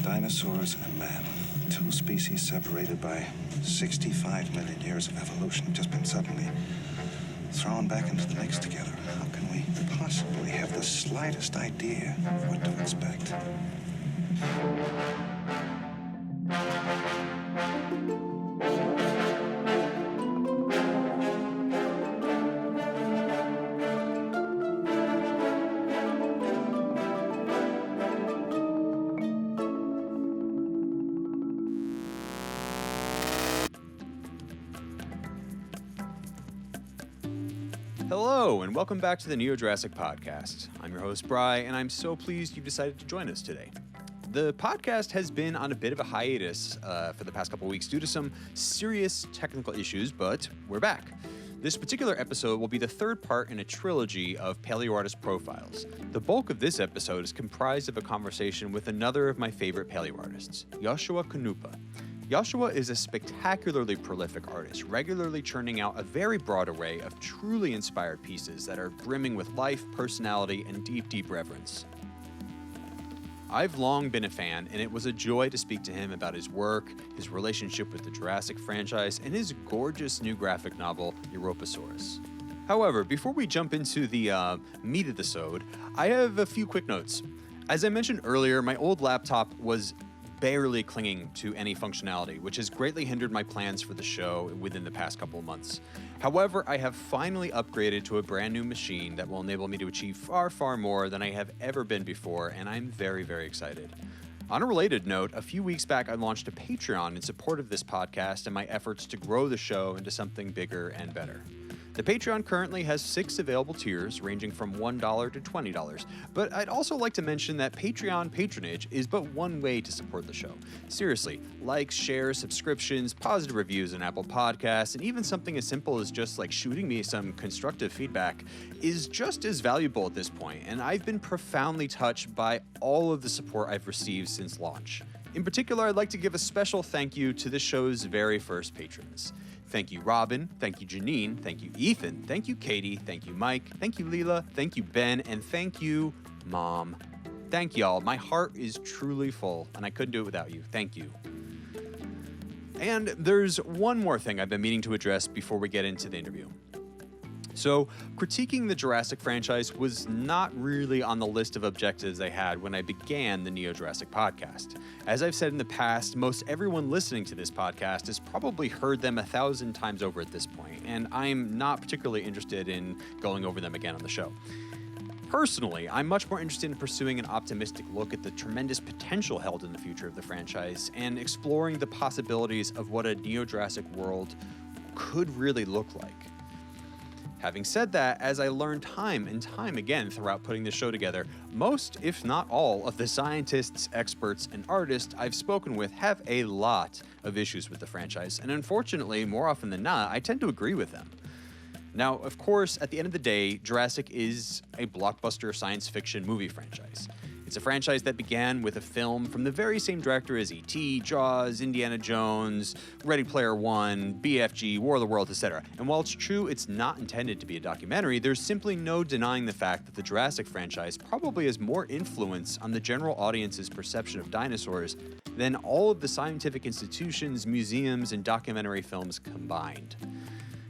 Dinosaurs and man, two species separated by 65 million years of evolution, have just been suddenly thrown back into the mix together. How can we possibly have the slightest idea what to expect? Hello, and welcome back to the NeoJurassic podcast. I'm your host, Bry, and I'm so pleased you've decided to join us today. The podcast has been on a bit of a hiatus for the past couple weeks due to some serious technical issues, but we're back. This particular episode will be the third part in a trilogy of Paleoartist profiles. The bulk of this episode is comprised of a conversation with another of my favorite Paleoartists, Joschua Knuppe. Joschua is a spectacularly prolific artist, regularly churning out a very broad array of truly inspired pieces that are brimming with life, personality, and deep, deep reverence. I've long been a fan, and it was a joy to speak to him about his work, his relationship with the Jurassic franchise, and his gorgeous new graphic novel, Europasaurus. However, before we jump into the meat of the sode, I have a few quick notes. As I mentioned earlier, my old laptop was barely clinging to any functionality, which has greatly hindered my plans for the show within the past couple of months. However, I have finally upgraded to a brand new machine that will enable me to achieve far, far more than I have ever been before, and I'm very, very excited. On a related note, a few weeks back I launched a Patreon in support of this podcast and my efforts to grow the show into something bigger and better. The Patreon currently has 6 available tiers ranging from $1 to $20, but I'd also like to mention that Patreon patronage is but one way to support the show. Seriously, likes, shares, subscriptions, positive reviews on Apple Podcasts, and even something as simple as just like shooting me some constructive feedback is just as valuable at this point, and I've been profoundly touched by all of the support I've received since launch. In particular, I'd like to give a special thank you to the show's very first patrons. Thank you, Robin. Thank you, Janine. Thank you, Ethan. Thank you, Katie. Thank you, Mike. Thank you, Leela. Thank you, Ben. And thank you, Mom. Thank y'all. My heart is truly full, and I couldn't do it without you. Thank you. And there's one more thing I've been meaning to address before we get into the interview. So, critiquing the Jurassic franchise was not really on the list of objectives I had when I began the NeoJurassic podcast. As I've said in the past, most everyone listening to this podcast has probably heard them 1,000 times over at this point, and I'm not particularly interested in going over them again on the show. Personally, I'm much more interested in pursuing an optimistic look at the tremendous potential held in the future of the franchise and exploring the possibilities of what a NeoJurassic world could really look like. Having said that, as I learned time and time again throughout putting the show together, most, if not all, of the scientists, experts, and artists I've spoken with have a lot of issues with the franchise, and unfortunately, more often than not, I tend to agree with them. Now, of course, at the end of the day, Jurassic is a blockbuster science fiction movie franchise. It's a franchise that began with a film from the very same director as E.T., Jaws, Indiana Jones, Ready Player One, BFG, War of the Worlds, etc. And while it's true it's not intended to be a documentary, there's simply no denying the fact that the Jurassic franchise probably has more influence on the general audience's perception of dinosaurs than all of the scientific institutions, museums, and documentary films combined.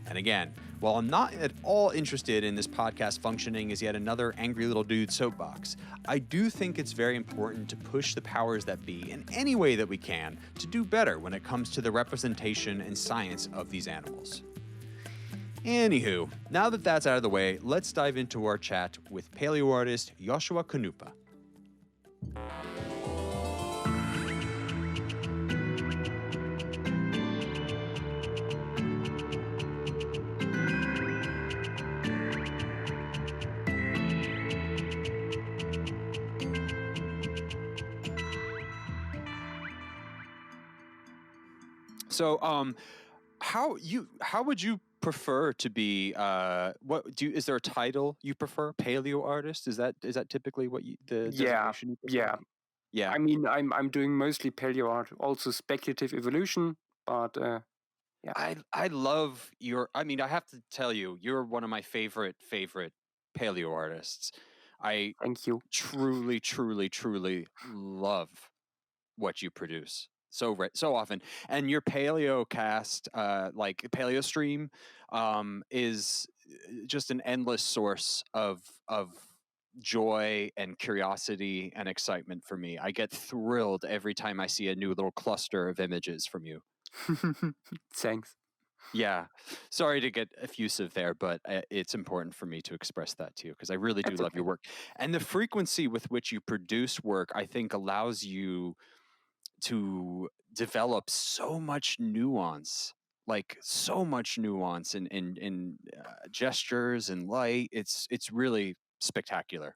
And again, while I'm not at all interested in this podcast functioning as yet another angry little dude soapbox, I do think it's very important to push the powers that be in any way that we can to do better when it comes to the representation and science of these animals. Anywho, now that that's out of the way, let's dive into our chat with paleoartist Joschua Knuppe. So, how would you prefer to be? Is there a title you prefer? Paleoartist? Is that typically what the designation you prefer? Yeah. I mean, I'm doing mostly paleo art, also speculative evolution, but yeah. I love your. I mean, I have to tell you, you're one of my favorite paleo artists. I Thank you. truly love what you produce so often. And your paleo cast, like paleo stream, is just an endless source of joy and curiosity and excitement for me. I get thrilled every time I see a new little cluster of images from you. Thanks. Yeah. Sorry to get effusive there, but it's important for me to express that to you because I really do love your work. And the frequency with which you produce work, I think, allows you to develop so much nuance, like so much nuance in gestures and light. It's really spectacular.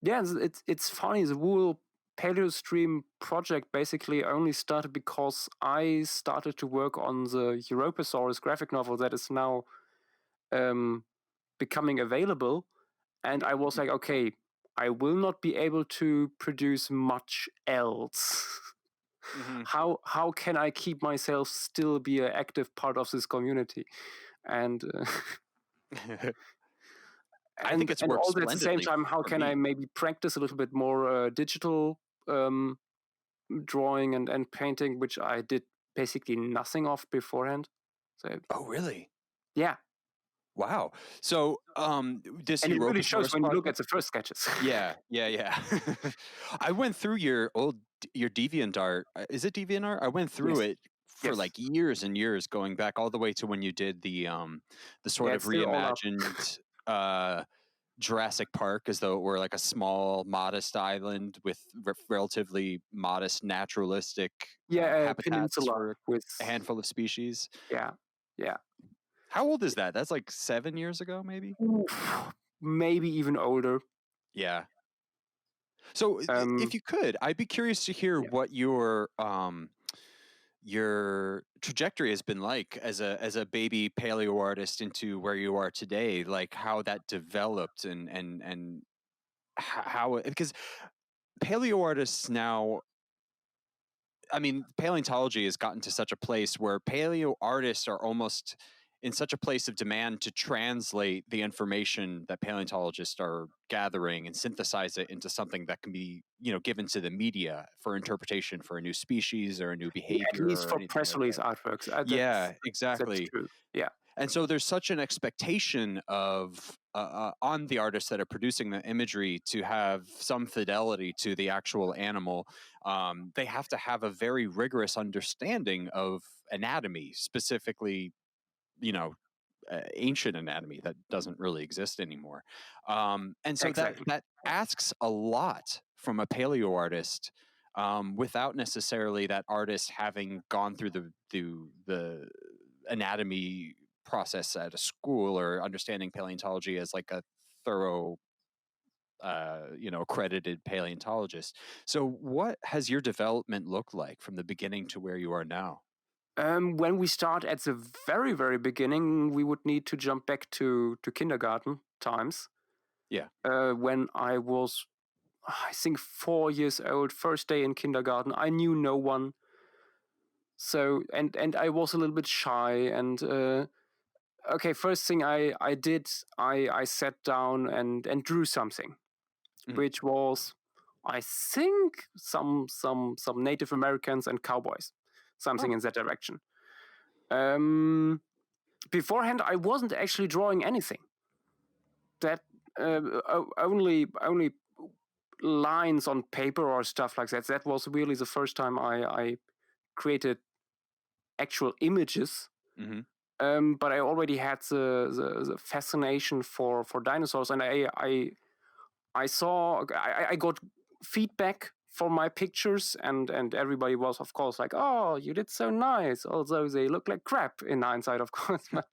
Yeah, it's funny. The whole Paleo Stream project basically only started because I started to work on the Europasaurus graphic novel that is now becoming available, and I was like, okay, I will not be able to produce much else. Mm-hmm. How can I keep myself still be an active part of this community? And I think it's worked also at the same splendidly time, how for can me. I maybe practice a little bit more digital drawing and painting, which I did basically nothing of beforehand. So, oh, really? Yeah. Wow. So, this and it really shows Europasaurus when you look project? at the first sketches. Yeah. I went through your DeviantArt. Is it DeviantArt? I went through Yes. it for like years and years, going back all the way to when you did the sort of it's still all up. reimagined Jurassic Park, as though it were like a small, modest island with relatively modest naturalistic habitats peninsula for with a handful of species. Yeah. How old is that? That's like 7 years ago, maybe? Oof, maybe even older. Yeah. So if you could, I'd be curious to hear what your trajectory has been like as a baby paleo artist into where you are today, like how that developed and how, because paleo artists now, I mean, paleontology has gotten to such a place where paleo artists are almost in such a place of demand to translate the information that paleontologists are gathering and synthesize it into something that can be, given to the media for interpretation for a new species or a new behavior. At least or for anything press like release that. artworks. Yeah, exactly. That's true. Yeah. And so there's such an expectation of on the artists that are producing the imagery to have some fidelity to the actual animal. They have to have a very rigorous understanding of anatomy, specifically, ancient anatomy that doesn't really exist anymore. And so that asks a lot from a paleo artist, without necessarily that artist having gone through the anatomy process at a school or understanding paleontology as like a thorough accredited paleontologist. So what has your development looked like from the beginning to where you are now? When we start at the very, very beginning, we would need to jump back to kindergarten times. Yeah. When I was, I think, 4 years old, first day in kindergarten, I knew no one. So, and I was a little bit shy. And okay, first thing I did, I sat down and drew something, which was, I think, some Native Americans and cowboys, something in that direction. Beforehand, I wasn't actually drawing anything. That only lines on paper or stuff like that. That was really the first time I created actual images. Mm-hmm. But I already had the fascination for dinosaurs, and I saw I got feedback for my pictures, and everybody was, of course, like, "Oh, you did so nice," although they look like crap in hindsight, of course. But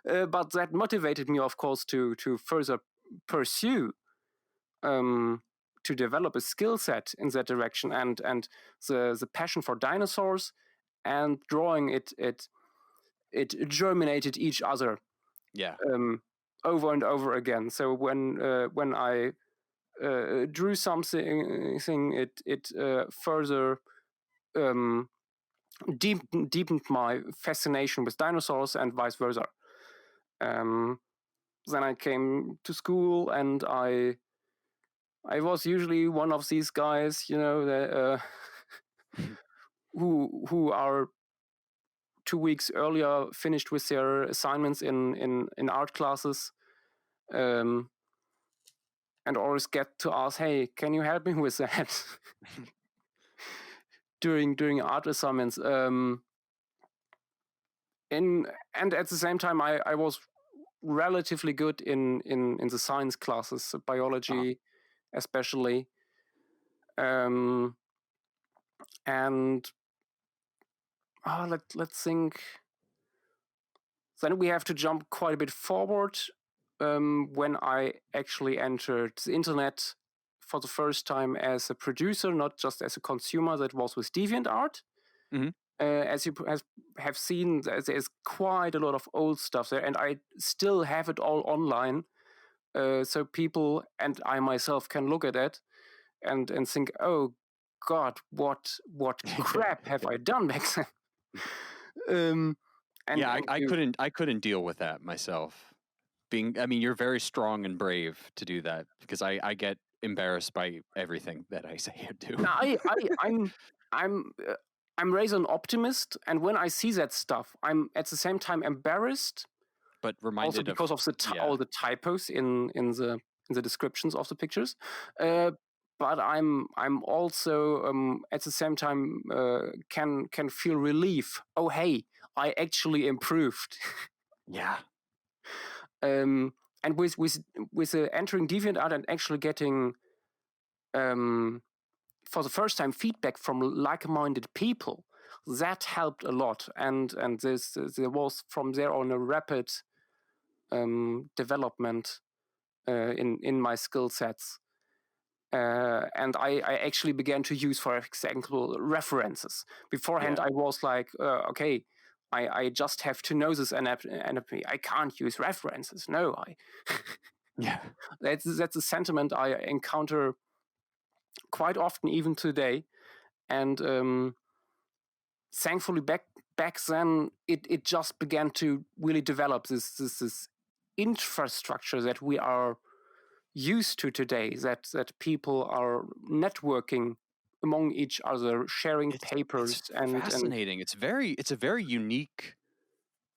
that motivated me, of course, to further pursue, to develop a skill set in that direction, and the passion for dinosaurs and drawing it germinated each other. Yeah. Over and over again. So when I drew something, it further deepened my fascination with dinosaurs, and vice versa. Then I came to school, and I I was usually one of these guys, that, who are 2 weeks earlier finished with their assignments in art classes, and always get to ask, "Hey, can you help me with that?" during art assignments. And at the same time, I was relatively good in the science classes, biology especially. And let's think. Then we have to jump quite a bit forward, when I actually entered the internet for the first time as a producer, not just as a consumer. That was with DeviantArt. Mhm. As you have seen, there's quite a lot of old stuff there, and I still have it all online, so people and I myself can look at it and think, "Oh God, what crap have I done back then?" And I couldn't deal with that myself. You're very strong and brave to do that, because I get embarrassed by everything that I say or do. Now, I'm raised an optimist, and when I see that stuff, I'm at the same time embarrassed, But also reminded because of all the typos in the descriptions of the pictures. But I'm also at the same time can feel relief. Oh, hey, I actually improved. Yeah. And with entering DeviantArt and actually getting for the first time feedback from like-minded people, that helped a lot. And there was from there on a rapid development in my skill sets. And I actually began to use, for example, references. Beforehand, I was like, okay, I just have to know this anatomy. I can't use references. No, Yeah. that's a sentiment I encounter quite often, even today. And thankfully, back then, it just began to really develop this infrastructure that we are used to today, that people are networking among each other, sharing papers. It's and fascinating. It's a very unique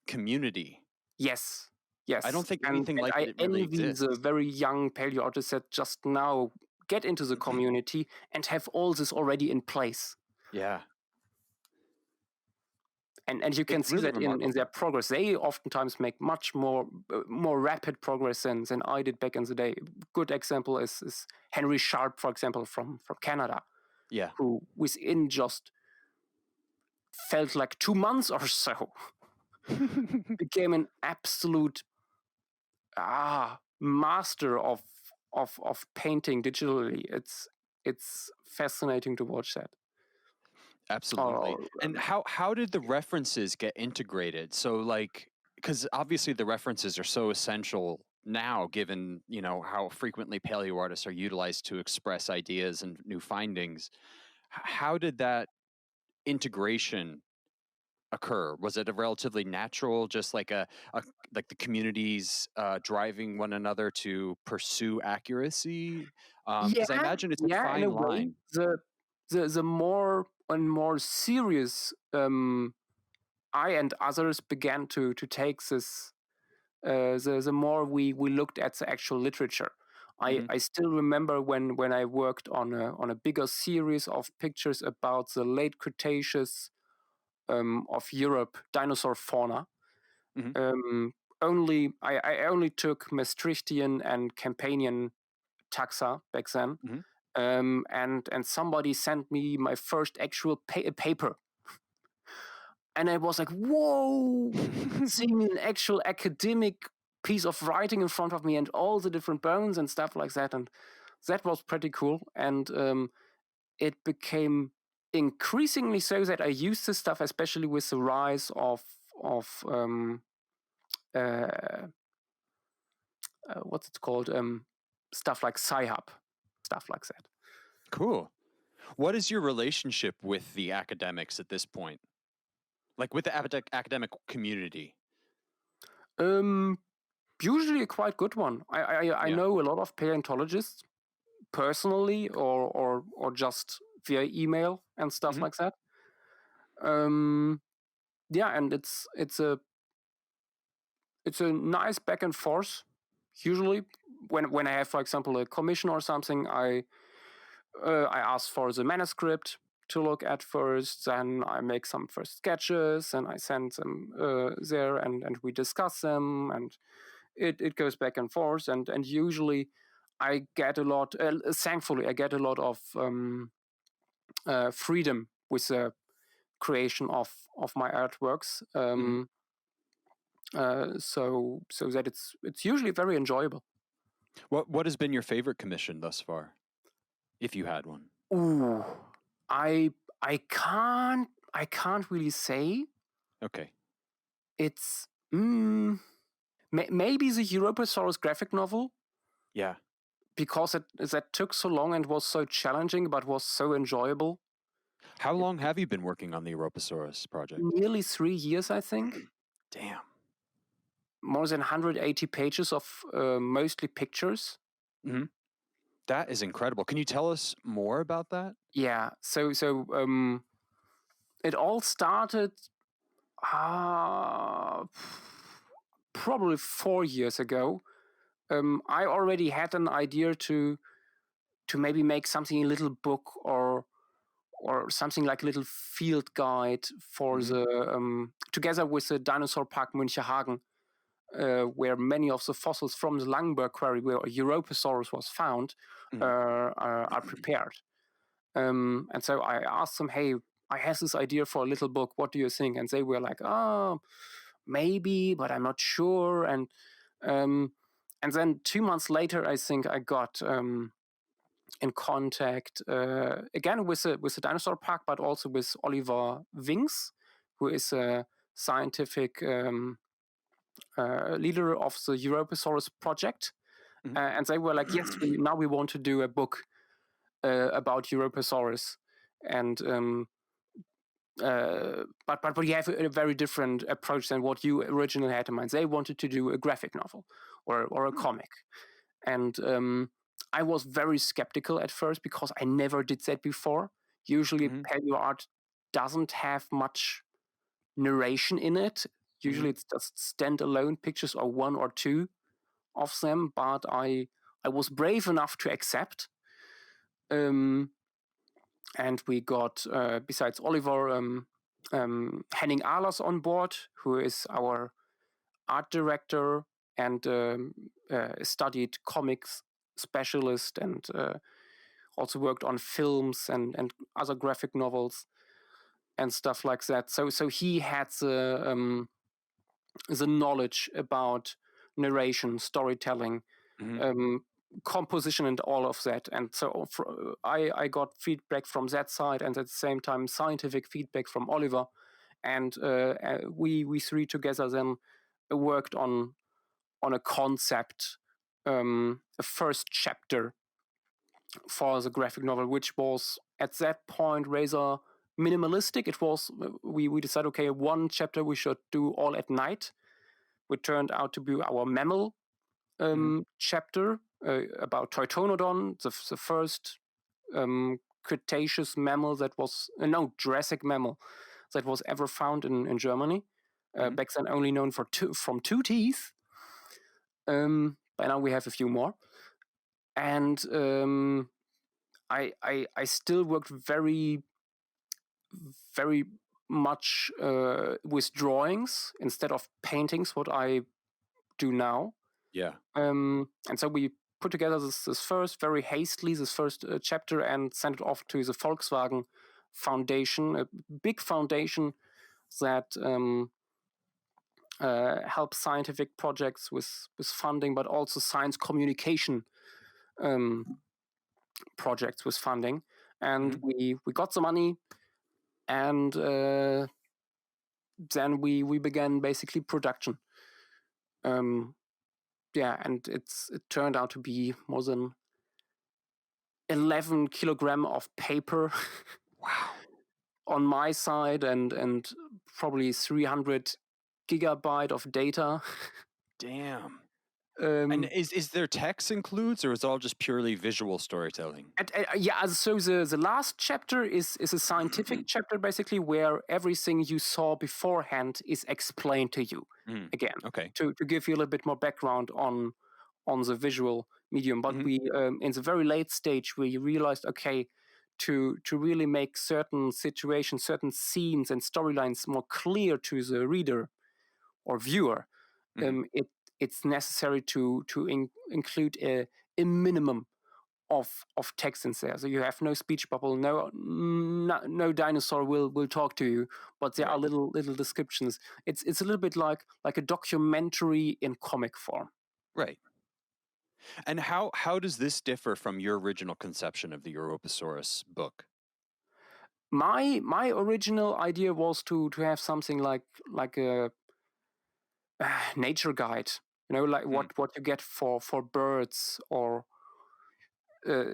community. Yes. I don't think And anything like I it really envy exists. the very young paleoartists that just now get into the community and have all this already in place. Yeah. And you can It's see really that in remarkable. their progress. They oftentimes make much more rapid progress than I did back in the day. Good example is Henry Sharp, for example, from Canada. Yeah. Who within just felt like 2 months or so became an absolute master of painting digitally. It's fascinating to watch that. Absolutely. And how did the references get integrated? So, like, because obviously the references are so essential now, given, how frequently paleoartists are utilized to express ideas and new findings. How did that integration occur? Was it a relatively natural, just like like the communities driving one another to pursue accuracy? Because I imagine it's a In fine a way, line. the more and more serious I and others began to take this, the more we looked at the actual literature. I still remember when I worked on a bigger series of pictures about the late Cretaceous of Europe dinosaur fauna. I only took Maastrichtian and Campanian taxa back then. And somebody sent me my first actual paper. And I was like, whoa, seeing an actual academic piece of writing in front of me and all the different bones and stuff like that. And that was pretty cool. And it became increasingly so that I used this stuff, especially with the rise of what's it called? Stuff like Sci-Hub, stuff like that. Cool. What is your relationship with the academics at this point? Like with the academic community? Usually a quite good one. I know a lot of paleontologists, personally or just via email and stuff like that. Yeah, and it's a nice back and forth. Usually, when I have, for example, a commission or something, I ask for the manuscript to look at first, then I make some first sketches and I send them there, and we discuss them, and it goes back and forth, and usually I get a lot. Thankfully, I get a lot of freedom with the creation of my artworks. So that it's usually very enjoyable. What has been your favorite commission thus far, if you had one? Ooh, I can't really say. Okay. It's maybe the Europasaurus graphic novel, Yeah. because that took so long and was so challenging, but was so enjoyable. How long have you been working on the Europasaurus project? Nearly 3 years, I think. Damn. More than 180 pages of mostly pictures. That is incredible. Can you tell us more about that? Yeah. So it all started probably 4 years ago. I already had an idea to maybe make something, a little book or something like a little field guide for the together with the Dinosaur Park Münchehagen, where many of the fossils from the Langenberg quarry, where Europasaurus was found, are prepared. And so I asked them, hey, I have this idea for a little book. What do you think? And they were like, oh, maybe, but I'm not sure. And then 2 months later, I think I got in contact again with the Dinosaur Park, but also with Oliver Wings, who is a scientific leader of the Europasaurus project. And they were like, yes, now we want to do a book about Europasaurus. And but we have a very different approach than what you originally had in mind. They wanted to do a graphic novel or a comic. And I was very skeptical at first because I never did that before. Usually paleo art doesn't have much narration in it. Usually it's just standalone pictures or one or two of them, but I was brave enough to accept. And we got, besides Oliver, Henning Ahlers on board, who is our art director and studied comics specialist, and also worked on films and other graphic novels and stuff like that. So he had the knowledge about narration, storytelling, composition, and all of that. And so I got feedback from that side, and at the same time scientific feedback from Oliver, and we three together then worked on a concept, a first chapter for the graphic novel, which was at that point rather minimalistic. It was we decided, okay, one chapter we should do all at night, which turned out to be our mammal chapter about Teutonodon, the first Cretaceous mammal that was Jurassic mammal that was ever found in Germany. Back then only known from two teeth. By now we have a few more. And I still worked very, very much with drawings instead of paintings, what I do now. Yeah. And so we put together this first, very hastily, this first chapter, and sent it off to the Volkswagen Foundation, a big foundation that helps scientific projects with funding, but also science communication projects with funding. And we got the money, and then we began basically production. And it turned out to be more than 11 kilogram of paper. Wow. On my side, and probably 300 gigabyte of data. Damn. And is there text includes, or is it all just purely visual storytelling? So the last chapter is a scientific chapter, basically, where everything you saw beforehand is explained to you again. Okay. To give you a little bit more background on the visual medium. But we, in the very late stage, we realized, okay, to really make certain situations, certain scenes and storylines more clear to the reader or viewer, it's necessary to include a minimum of text in there. So you have no speech bubble, no dinosaur will talk to you, but there are little descriptions. It's a little bit like a documentary in comic form. Right. And how does this differ from your original conception of the Europasaurus book? My original idea was to have something like a nature guide, like what you get for birds or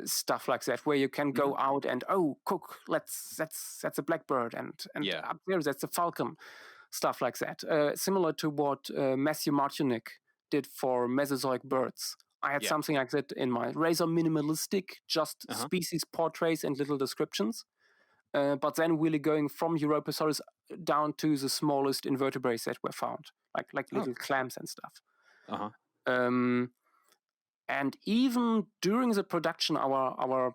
stuff like that, where you can go out and cook. That's a blackbird, and up there that's a falcon, stuff like that. Similar to what Matthew Martinic did for Mesozoic birds. I had something like that in mind. Razor minimalistic, just species portraits and little descriptions. But then really going from Europasaurus down to the smallest invertebrates that were found, like little clams and stuff. And even during the production, our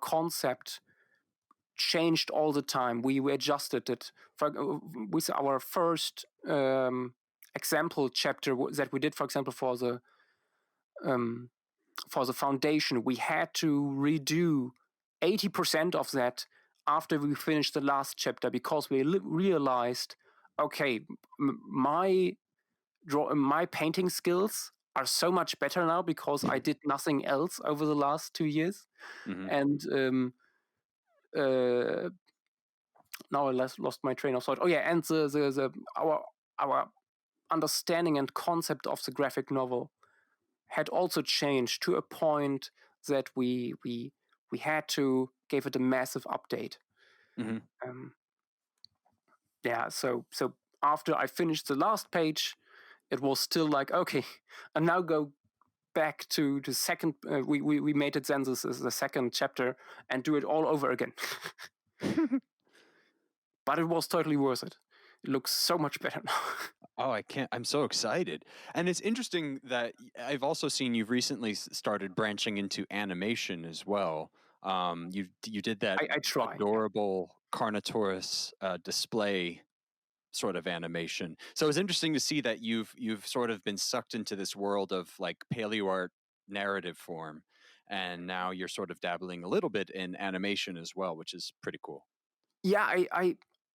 concept changed all the time. We adjusted it. With our first example chapter that we did, for example, for the foundation, we had to redo 80% of that after we finished the last chapter, because we realized, okay, my painting skills are so much better now because I did nothing else over the last 2 years. And now I lost my train of thought. Oh yeah, and our understanding and concept of the graphic novel had also changed to a point that we had to give it a massive update. So after I finished the last page, it was still like, okay, and now go back to the second. We made it then this is the second chapter and do it all over again. But it was totally worth it. It looks so much better now. Oh, I'm so excited. And it's interesting that I've also seen you've recently started branching into animation as well. You did that adorable Carnotaurus display sort of animation. So it's interesting to see that you've sort of been sucked into this world of like paleoart narrative form, and now you're sort of dabbling a little bit in animation as well, which is pretty cool. Yeah,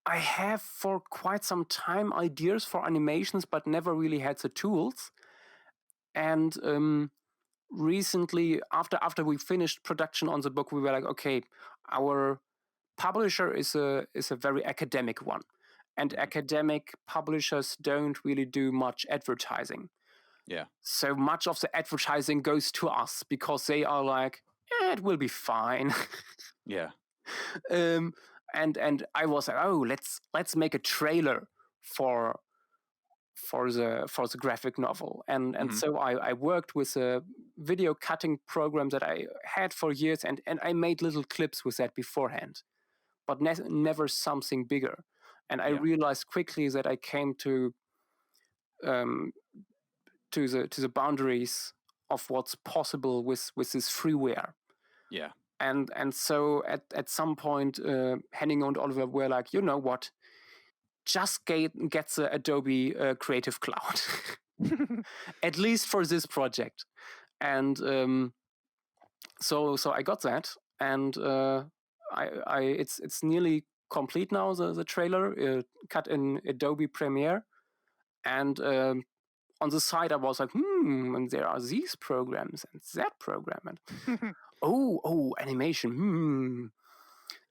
I have for quite some time ideas for animations, but never really had the tools. And recently, after we finished production on the book, we were like, okay, our publisher is a very academic one, and academic publishers don't really do much advertising. Yeah. So much of the advertising goes to us because they are like, it will be fine. Yeah. And I was like, let's make a trailer for the graphic novel, and so I worked with a video cutting program that I had for years, and I made little clips with that beforehand, but never something bigger. And I realized quickly that I came to the boundaries of what's possible with this freeware. Yeah. And so at some point, Henning and Oliver were like, you know what? Just get the Adobe Creative Cloud, at least for this project. And so I got that, and it's nearly complete now. The trailer cut in Adobe Premiere, and on the side I was like, and there are these programs and that program, and animation,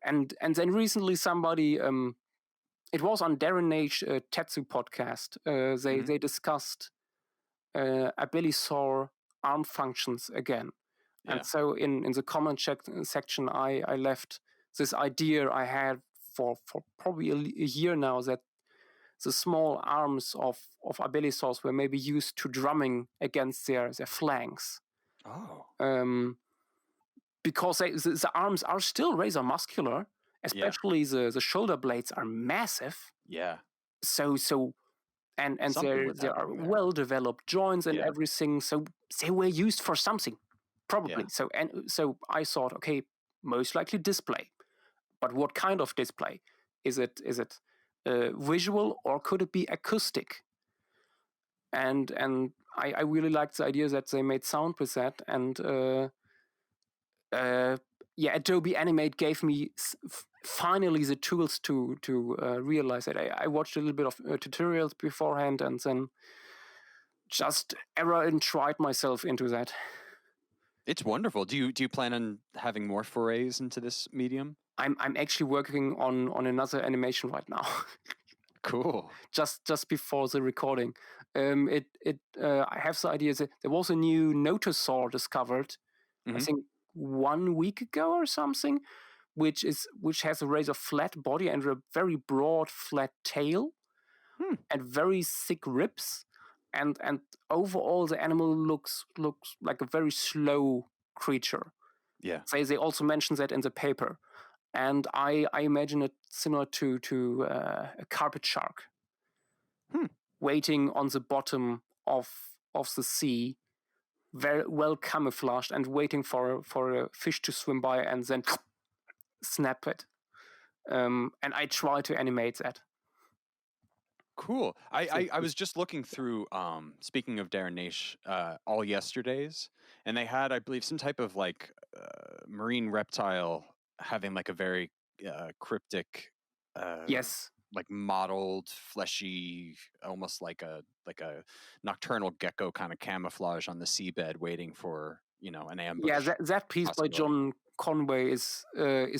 and then recently somebody. It was on Darren Nage Tetsu podcast. They discussed Abilisaur arm functions again. Yeah. And so in the comment section, I left this idea I had for probably a year now that the small arms of abelisaurs were maybe used to drumming against their flanks. Oh. Because the arms are still razor muscular, especially the shoulder blades are massive. Yeah. So and Something was there are happening there. well developed joints and Yeah. everything. So they were used for something, probably. Yeah. So I thought, okay, most likely display, but what kind of display? Is it visual, or could it be acoustic? And I really liked the idea that they made sound with that, and Adobe Animate gave me finally the tools to realize it. I watched a little bit of tutorials beforehand, and then just error and tried myself into that. It's wonderful. Do you plan on having more forays into this medium? I'm actually working on another animation right now. Cool. Just before the recording, I have the idea that there was a new notosaur discovered. I think 1 week ago or something, which has a razor flat body and a very broad flat tail, and very thick ribs, and overall the animal looks like a very slow creature. Yeah. They also mentioned that in the paper, and I imagine it similar to a carpet shark, waiting on the bottom of the sea, very well camouflaged, and waiting for a fish to swim by and then snap it. And I try to animate that. Cool. I was just looking through, speaking of Darren Naish, all yesterdays, and they had, I believe, some type of like marine reptile having like a very cryptic, Yes, like mottled, fleshy, almost like a nocturnal gecko kind of camouflage on the seabed, waiting for an ambush. yeah. That piece by possibility. John Conway is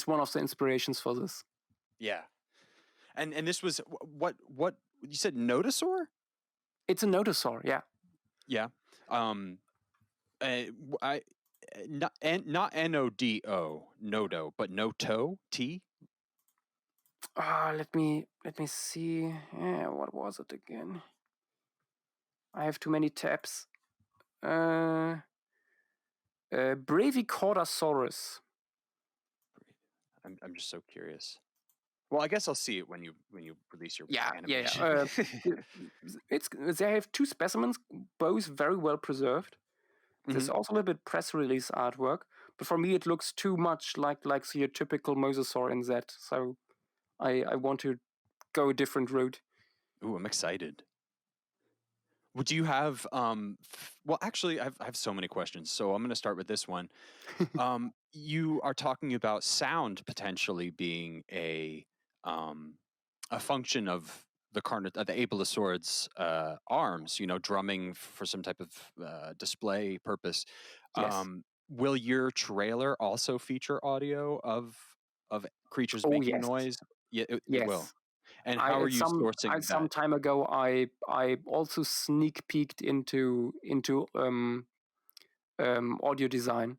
one of the inspirations for this. Yeah, and this was what you said, notosaur? It's a notosaur, yeah. Yeah. Not NODO, nodo, but noto, T. Let me see. Yeah, what was it again? I have too many tabs. Bravicordasaurus. I'm just so curious. Well, I guess I'll see it when you release your animation. They have two specimens, both very well preserved. There's also a little bit press release artwork, but for me it looks too much like your typical mosasaur in that. So I want to go a different route. Ooh, I'm excited. Do you have well, actually, I have so many questions, so I'm going to start with this one. You are talking about sound potentially being a function of the abelosaurid's arms, drumming for some type of display purpose. Yes. Will your trailer also feature audio of creatures making noise? Yeah, it will. And how are you sourcing that? Some time ago, I also sneak peeked into audio design,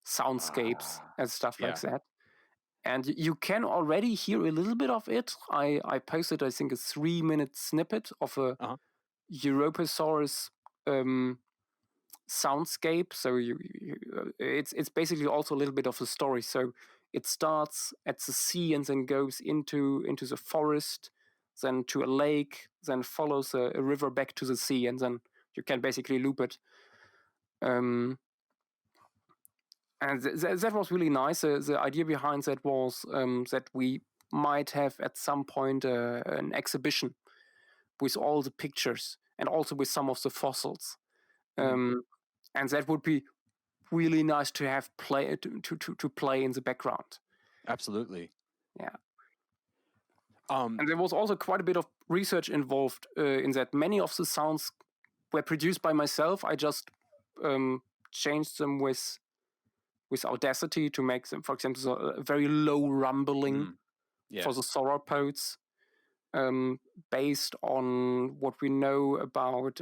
soundscapes, and stuff like that. And you can already hear a little bit of it. I posted, I think, a 3-minute snippet of a Europasaurus soundscape. So it's basically also a little bit of a story. So it starts at the sea and then goes into the forest, then to a lake, then follows a river back to the sea, and then you can basically loop it. And that was really nice. The idea behind that was that we might have at some point an exhibition with all the pictures and also with some of the fossils. And that would be really nice to have to play in the background. Absolutely. Yeah. And there was also quite a bit of research involved in that. Many of the sounds were produced by myself. I just changed them with Audacity to make them, for example, a very low rumbling for the sauropods, based on what we know about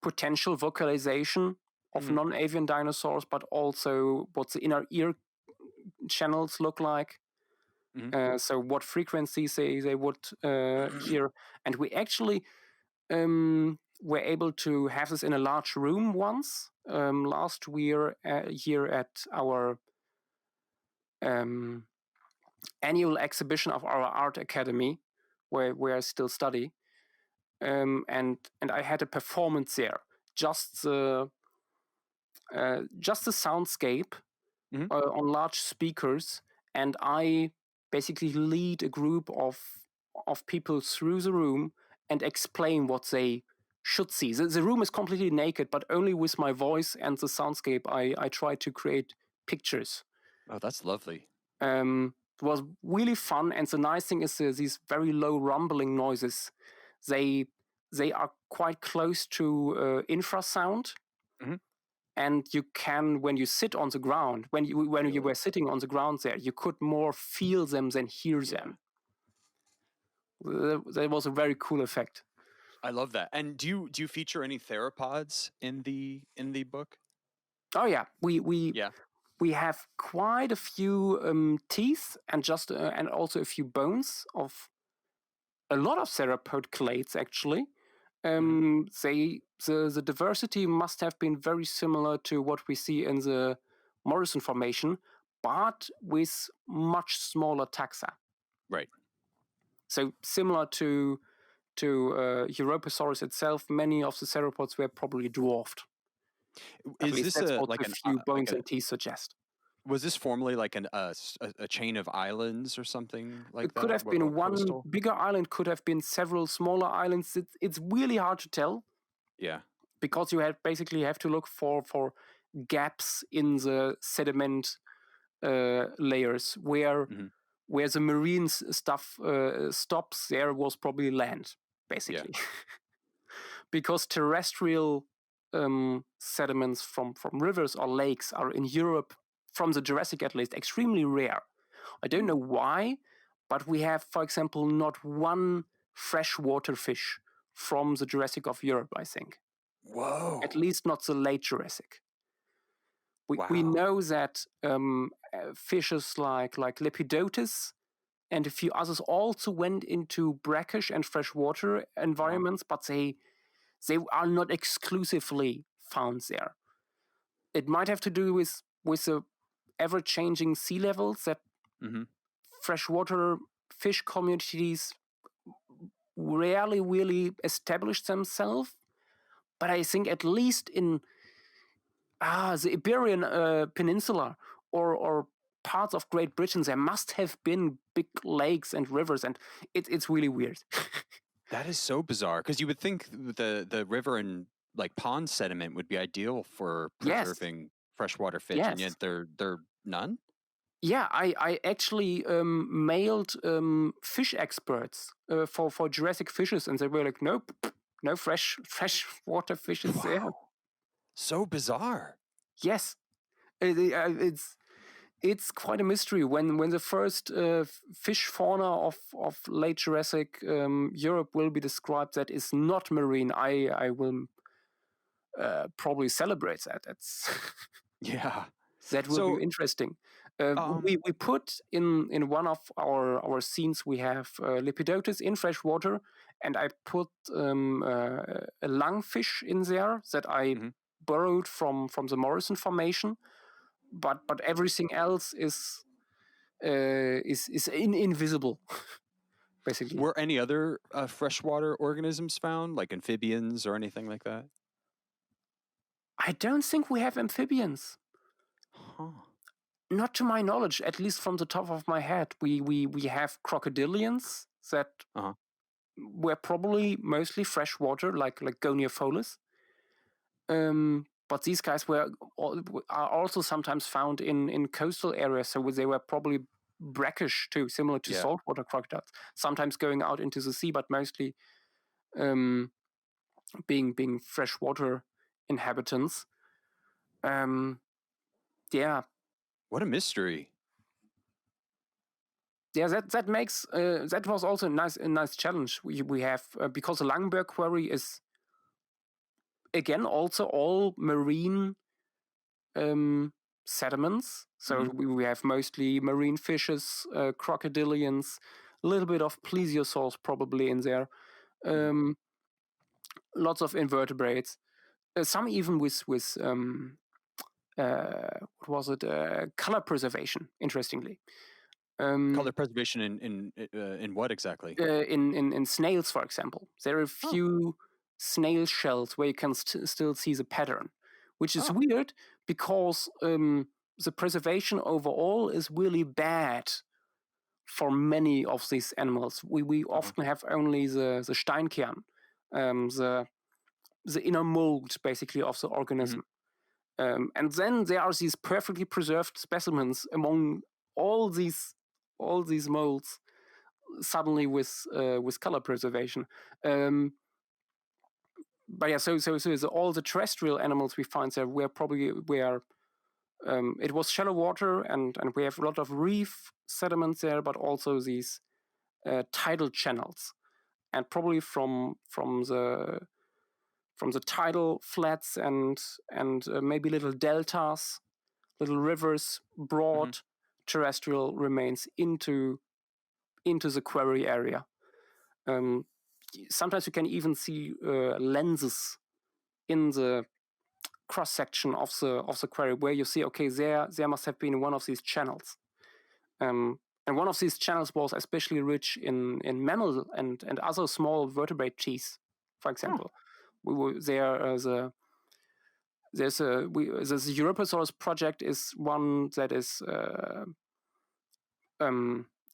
potential vocalization of non-avian dinosaurs, but also what the inner ear channels look like. So what frequencies they would hear. And we actually were able to have this in a large room once last year at our annual exhibition of our art academy, where I still study. And I had a performance there, just the soundscape on large speakers, and I basically lead a group of people through the room and explain what they should see. The room is completely naked, but only with my voice and the soundscape, I try to create pictures. Oh, that's lovely. It was really fun, and the nice thing is these very low rumbling noises. They are quite close to infrasound, and you can, when you sit on the ground, when you were sitting on the ground there, you could more feel them than hear them. That was a very cool effect. I love that. And do you feature any theropods in the book? Oh yeah, we have quite a few teeth and and also a few bones of a lot of theropod clades actually. The diversity must have been very similar to what we see in the Morrison Formation, but with much smaller taxa. Right. So similar to Europasaurus itself, many of the theropods were probably dwarfed. At least that's what a few bones and teeth suggest. Was this formerly like a chain of islands or something like that? It could have been one bigger island, could have been several smaller islands. It's really hard to tell. Yeah. Because you basically have to look for gaps in the sediment layers where the marine stuff stops. There was probably land, basically. Yeah. Because terrestrial sediments from rivers or lakes are in Europe, from the Jurassic at least, extremely rare. I don't know why, but we have, for example, not one freshwater fish from the Jurassic of Europe, I think. Whoa. At least not the late Jurassic. We know that fishes like Lepidotus and a few others also went into brackish and freshwater environments, but they are not exclusively found there. It might have to do with the ever-changing sea levels that freshwater fish communities rarely really establish themselves. But I think at least in the Iberian Peninsula or parts of Great Britain, there must have been big lakes and rivers, and it's really weird. That is so bizarre, because you would think the river and like pond sediment would be ideal for preserving freshwater fish, and yet they're none. Yeah, I actually mailed fish experts for Jurassic fishes, and they were like, nope, no freshwater fishes there. So bizarre. Yes, it's quite a mystery. When the first fish fauna of late Jurassic Europe will be described that is not marine, I will probably celebrate that. That's that will be interesting. We put in one of our scenes, we have Lepidotus in freshwater, and I put a lungfish in there that I borrowed from the Morrison Formation, but everything else is invisible. Basically. Were any other freshwater organisms found, like amphibians or anything like that? I don't think we have amphibians. Not to my knowledge, at least from the top of my head. We have crocodilians that were probably mostly freshwater, like Goniopholis. But these guys are also sometimes found in coastal areas, so they were probably brackish too, similar to saltwater crocodiles. Sometimes going out into the sea, but mostly being freshwater inhabitants. What a mystery. Yeah, that makes that was also a nice challenge we have because the Langenberg quarry is again also all marine sediments. So we have mostly marine fishes, crocodilians, a little bit of plesiosaurs probably in there. Lots of invertebrates. Some even with what was it? Color preservation. Interestingly, Color preservation in what exactly? in snails, for example, there are a few snail shells where you can still see the pattern, which is weird because the preservation overall is really bad for many of these animals. We often have only the Steinkern, the inner mold, basically, of the organism. And then there are these perfectly preserved specimens among all these molds, suddenly with color preservation. But yeah, so all the terrestrial animals we find there were probably where it was shallow water, and we have a lot of reef sediments there, but also these tidal channels, and probably from the tidal flats and maybe little deltas, little rivers brought terrestrial remains into the quarry area. Sometimes you can even see lenses in the cross section of the quarry where you see, okay, there must have been one of these channels. And one of these channels was especially rich in mammal and other small vertebrate teeth, for example. We were there the Europasaurus project is one that is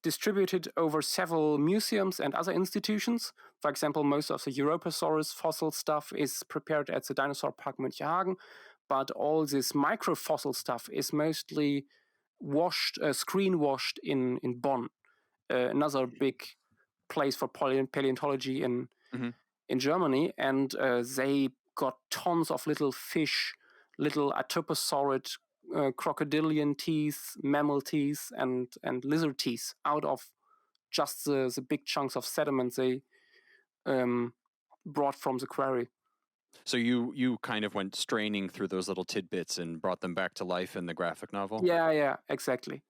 distributed over several museums and other institutions. For example, most of the Europasaurus fossil stuff is prepared at the Dinosaur Park Münchehagen, but all this microfossil stuff is mostly screen washed in Bonn, another big place for paleontology in Germany, and they got tons of little fish, little atoposaurid crocodilian teeth, mammal teeth, and lizard teeth out of just the big chunks of sediment they brought from the quarry. So you kind of went straining through those little tidbits and brought them back to life in the graphic novel? Yeah, exactly.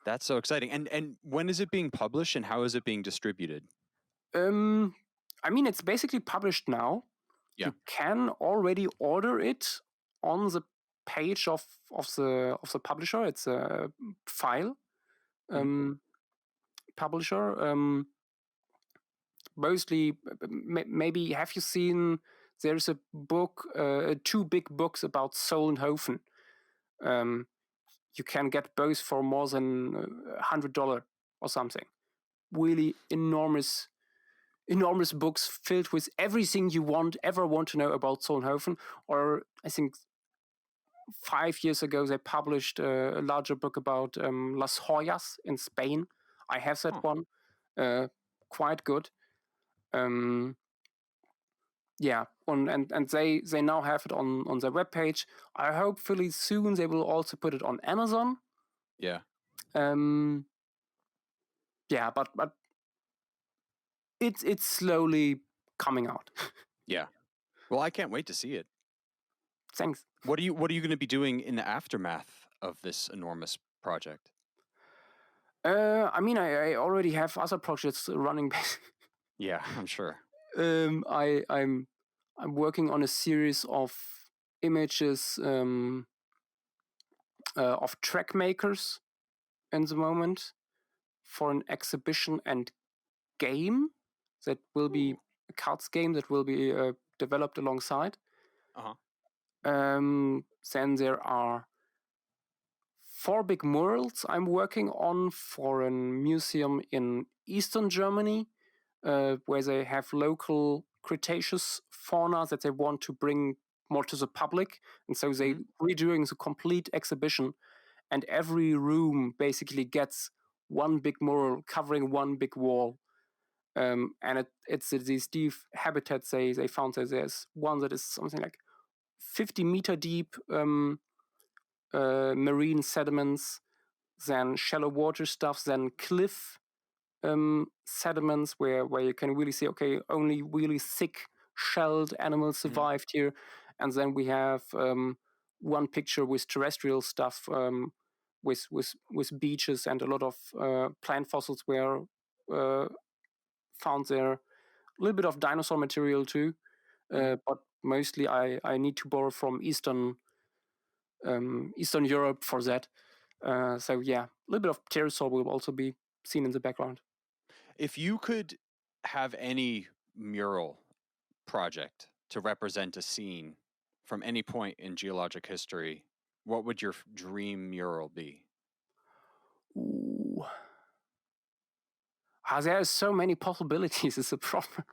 That's so exciting. And when is it being published, and how is it being distributed? I mean, it's basically published now. Yeah. You can already order it on the page of the publisher. It's a file publisher. Mostly, maybe have you seen? There's a book, 2 big books about Solnhofen. You can get both for more than $100 or something. Really enormous books filled with everything you ever want to know about Solnhofen. Or I think 5 years ago they published a larger book about Las Hoyas in Spain. I have that one. Quite good. Yeah, and they now have it on their webpage. I hopefully soon they will also put it on Amazon. Yeah. Yeah, but it's slowly coming out. Yeah. Well, I can't wait to see it. Thanks. What are you going to be doing in the aftermath of this enormous project? I mean, I already have other projects running. Yeah, I'm sure. I'm working on a series of images of track makers in the moment for an exhibition and game that will be a cards game that will be developed alongside. Then there are 4 big murals I'm working on for a museum in Eastern Germany, where they have local Cretaceous fauna that they want to bring more to the public. And so they're redoing the complete exhibition, and every room basically gets one big mural covering one big wall. And it's these deep habitats they found. That there's one that is something like 50 meter deep marine sediments, then shallow water stuff, then cliff sediments where you can really see, okay, only really thick shelled animals survived here. And then we have one picture with terrestrial stuff, with beaches, and a lot of plant fossils were found there. A little bit of dinosaur material too, but mostly I need to borrow from Eastern Europe for that. So yeah, a little bit of pterosaur will also be seen in the background. If you could have any mural project to represent a scene from any point in geologic history, what would your dream mural be? Ooh. There are so many possibilities. It's a problem.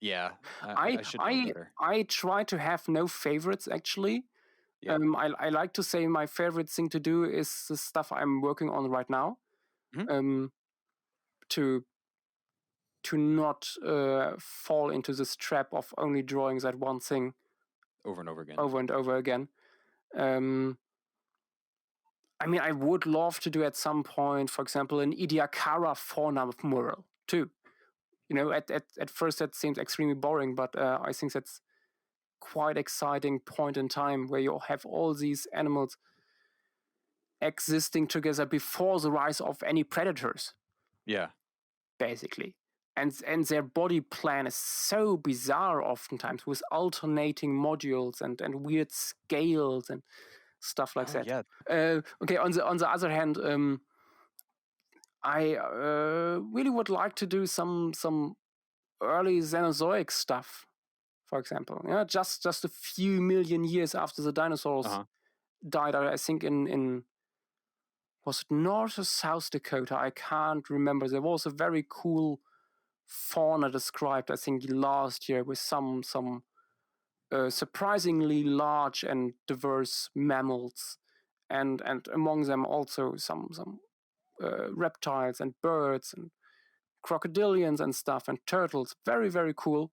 Yeah, I should know better. I try to have no favorites actually. Yeah. I like to say my favorite thing to do is the stuff I'm working on right now. To not fall into this trap of only drawing that one thing over and over again. I mean, I would love to do at some point, for example, an Ediacara fauna mural too. You know, at first that seems extremely boring, but I think that's quite exciting point in time where you have all these animals existing together before the rise of any predators. Yeah. Basically. And their body plan is so bizarre oftentimes, with alternating modules and weird scales and stuff like that. Yeah. Okay, on the other hand, I really would like to do some early Cenozoic stuff, for example. Yeah, just a few million years after the dinosaurs died. I think in was it North or South Dakota? I can't remember. There was a very cool fauna described, I think, last year, with some surprisingly large and diverse mammals, and among them also some reptiles and birds and crocodilians and stuff and turtles. Very, very cool.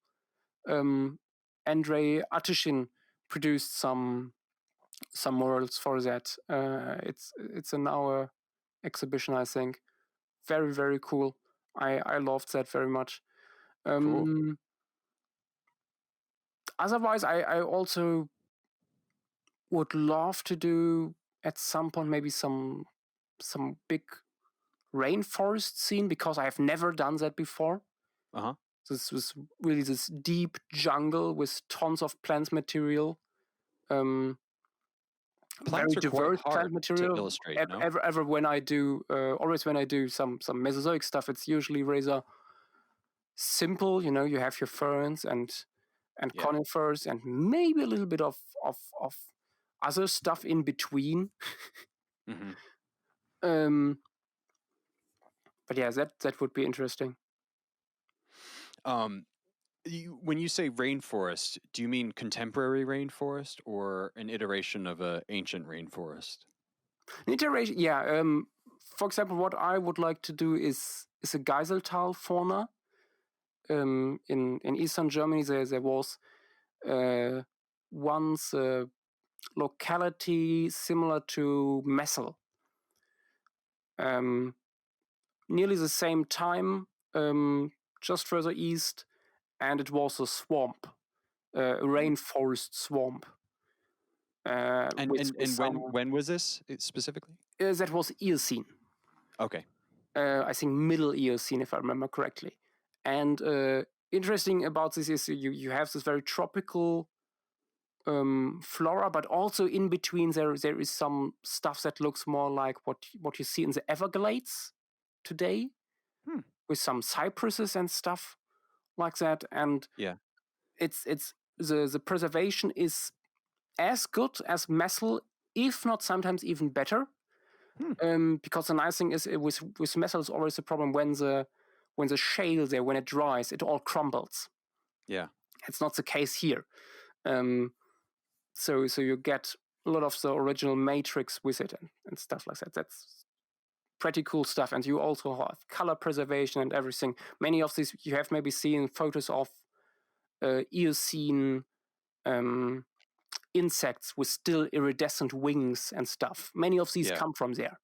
Andrei Atishin produced some murals for that. It's in our exhibition, I think. Very, very cool. I loved that very much. Cool. Otherwise, I also would love to do at some point maybe some big rainforest scene, because I have never done that before. This was really this deep jungle with tons of plant material. Plants very are diverse quite hard plant material. to illustrate. Ever when I do, always when I do some Mesozoic stuff, it's usually rather simple. You know, you have your ferns and conifers and maybe a little bit of other stuff in between. But yeah, that would be interesting. When you say rainforest, do you mean contemporary rainforest or an iteration of an ancient rainforest? An iteration, yeah. For example, what I would like to do is a Geiseltal fauna. In eastern Germany, there was once a locality similar to Messel. Nearly the same time, just further east, and it was a swamp, a rainforest swamp. When was this specifically? That was Eocene. Okay. I think Middle Eocene, if I remember correctly. And interesting about this is you have this very tropical flora, but also in between there is some stuff that looks more like what you see in the Everglades today, with some cypresses and stuff like that. And it's the preservation is as good as Messel, if not sometimes even better. Because the nice thing is with Messel is always a problem when the shale there, when it dries, it all crumbles. Yeah, it's not the case here. So you get a lot of the original matrix with it and stuff like that. That's pretty cool stuff. And you also have color preservation and everything. Many of these you have maybe seen photos of Eocene insects with still iridescent wings and stuff. Many of these come from there.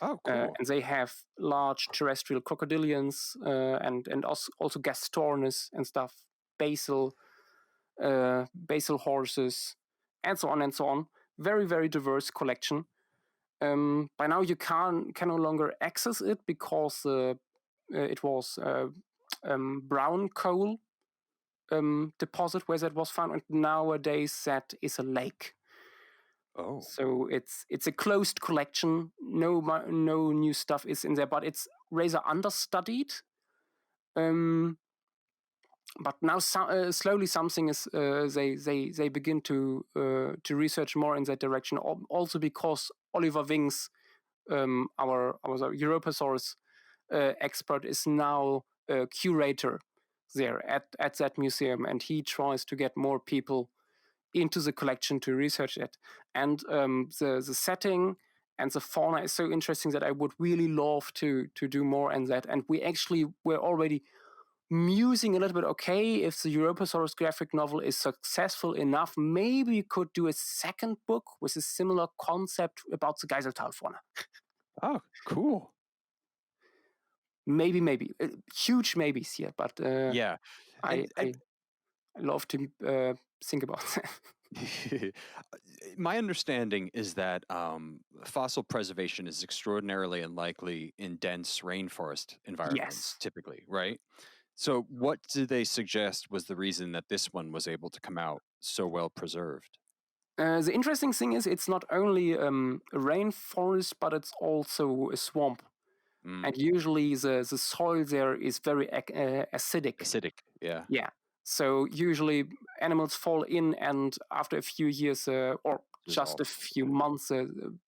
Oh, cool. And they have large terrestrial crocodilians and also Gastornis and stuff, basal horses, and so on and so on. very, very diverse collection. By now you can no longer access it because it was brown coal deposit where that was found, and nowadays that is a lake. Oh. So it's a closed collection. No new stuff is in there, but it's rather understudied. But now slowly something is they begin to research more in that direction. Also because Oliver Wings, our Europasaurus expert, is now a curator there at that museum, and he tries to get more people into the collection to research it. And the setting and the fauna is so interesting that I would really love to do more in that. And we actually were already musing a little bit, okay, if the Europasaurus graphic novel is successful enough, maybe we could do a second book with a similar concept about the Geiseltal fauna. Oh, cool. Maybe. Huge maybes here, but Yeah. I love to think about that. My understanding is that fossil preservation is extraordinarily unlikely in dense rainforest environments, typically, right? So what do they suggest was the reason that this one was able to come out so well preserved? The interesting thing is it's not only a rainforest, but it's also a swamp. And usually the soil there is very acidic. Acidic, yeah. Yeah. So usually animals fall in, and after a few years or just a few months,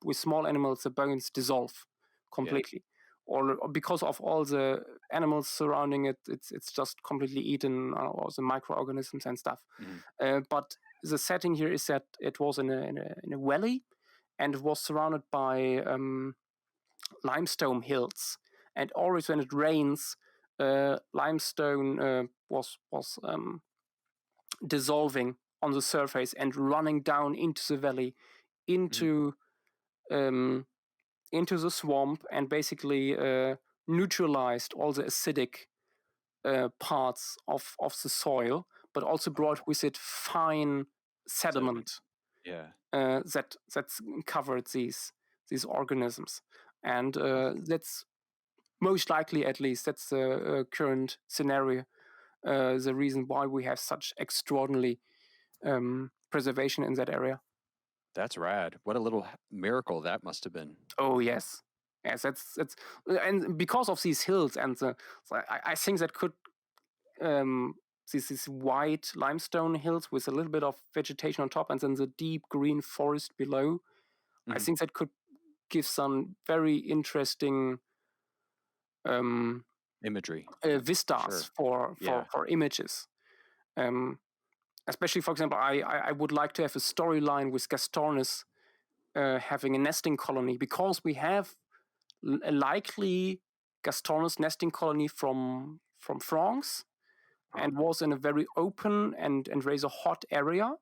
with small animals, the bones dissolve completely. Or because of all the animals surrounding it, it's just completely eaten, or the microorganisms and stuff. But the setting here is that it was in a valley, and it was surrounded by limestone hills. And always when it rains, limestone was dissolving on the surface and running down into the valley, into the swamp, and basically neutralized all the acidic parts of the soil, but also brought with it fine sediment. That's covered these organisms. And that's most likely, at least, that's the current scenario, the reason why we have such extraordinary preservation in that area. That's rad. What a little miracle that must have been. Oh, yes. Yes, that's and because of these hills, and I think that could these white limestone hills with a little bit of vegetation on top, and then the deep green forest below. I think that could give some very interesting imagery, vistas for images. Especially, for example, I would like to have a storyline with Gastornis having a nesting colony, because we have a likely Gastornis nesting colony from France, and was in a very open and rather hot area.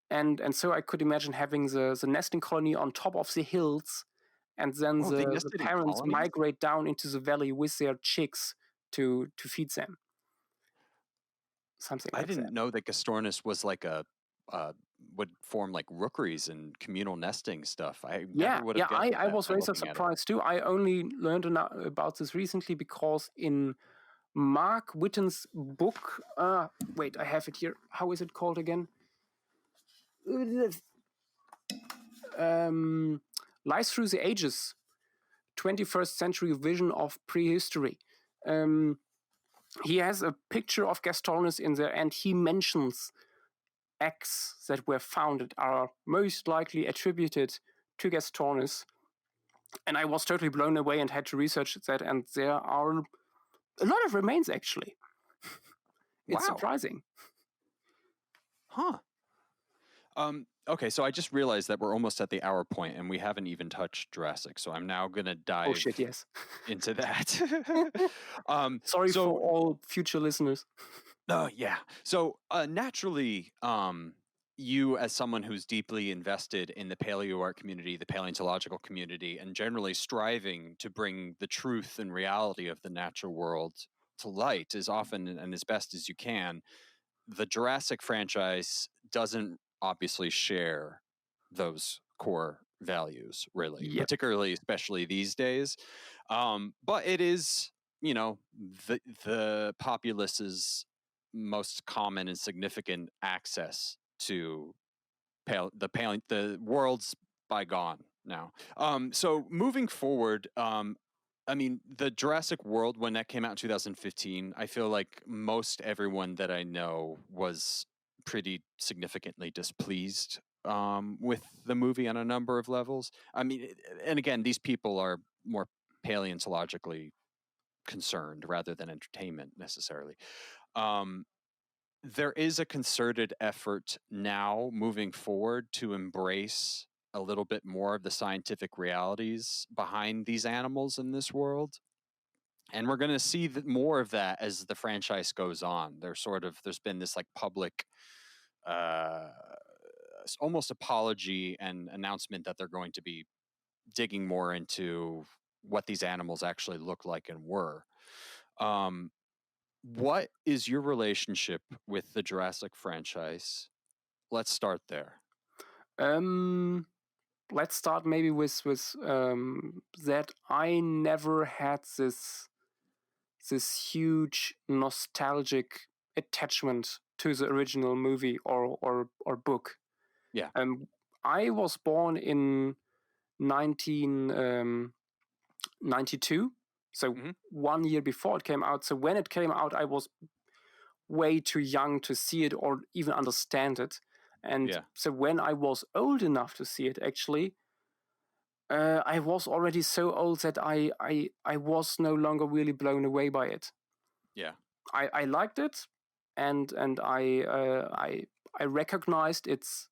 And so I could imagine having the nesting colony on top of the hills, and then the parents migrate down into the valley with their chicks to feed them. Something like that. I didn't know that Gastornis was like would form like rookeries and communal nesting stuff. I was very surprised too. I only learned about this recently because in Mark Witten's book, wait, I have it here. How is it called again? Lies Through the Ages, 21st Century Vision of Prehistory. He has a picture of Gastornis in there, and he mentions eggs that were found that are most likely attributed to Gastornis. And I was totally blown away and had to research that, and there are a lot of remains, actually. It's surprising. Huh. Okay, so I just realized that we're almost at the hour point, and we haven't even touched Jurassic. So I'm now gonna dive into that. Sorry for all future listeners. No, yeah. So naturally, you as someone who's deeply invested in the paleoart community, the paleontological community, and generally striving to bring the truth and reality of the natural world to light as often and as best as you can, the Jurassic franchise doesn't obviously share those core values, really, Yep. particularly, especially these days. But it is, the populace's most common and significant access to the world's bygone now. So moving forward, I mean, the Jurassic World, when that came out in 2015, I feel like most everyone that I know was pretty significantly displeased with the movie on a number of levels. I mean, and again, these people are more paleontologically concerned rather than entertainment necessarily. Um, there is a concerted effort now moving forward to embrace a little bit more of the scientific realities behind these animals in this world. And we're going to see more of that as the franchise goes on. There's been this like public, uh, almost apology and announcement that they're going to be digging more into what these animals actually look like and were. What is your relationship with the Jurassic franchise? Let's start there. Let's start maybe with that I never had this huge nostalgic attachment to the original movie or book. Yeah. I was born in 1992, so 1 year before it came out. So when it came out, I was way too young to see it or even understand it. And so when I was old enough to see it, actually, I was already so old that I was no longer really blown away by it. Yeah, I liked it, and I recognized its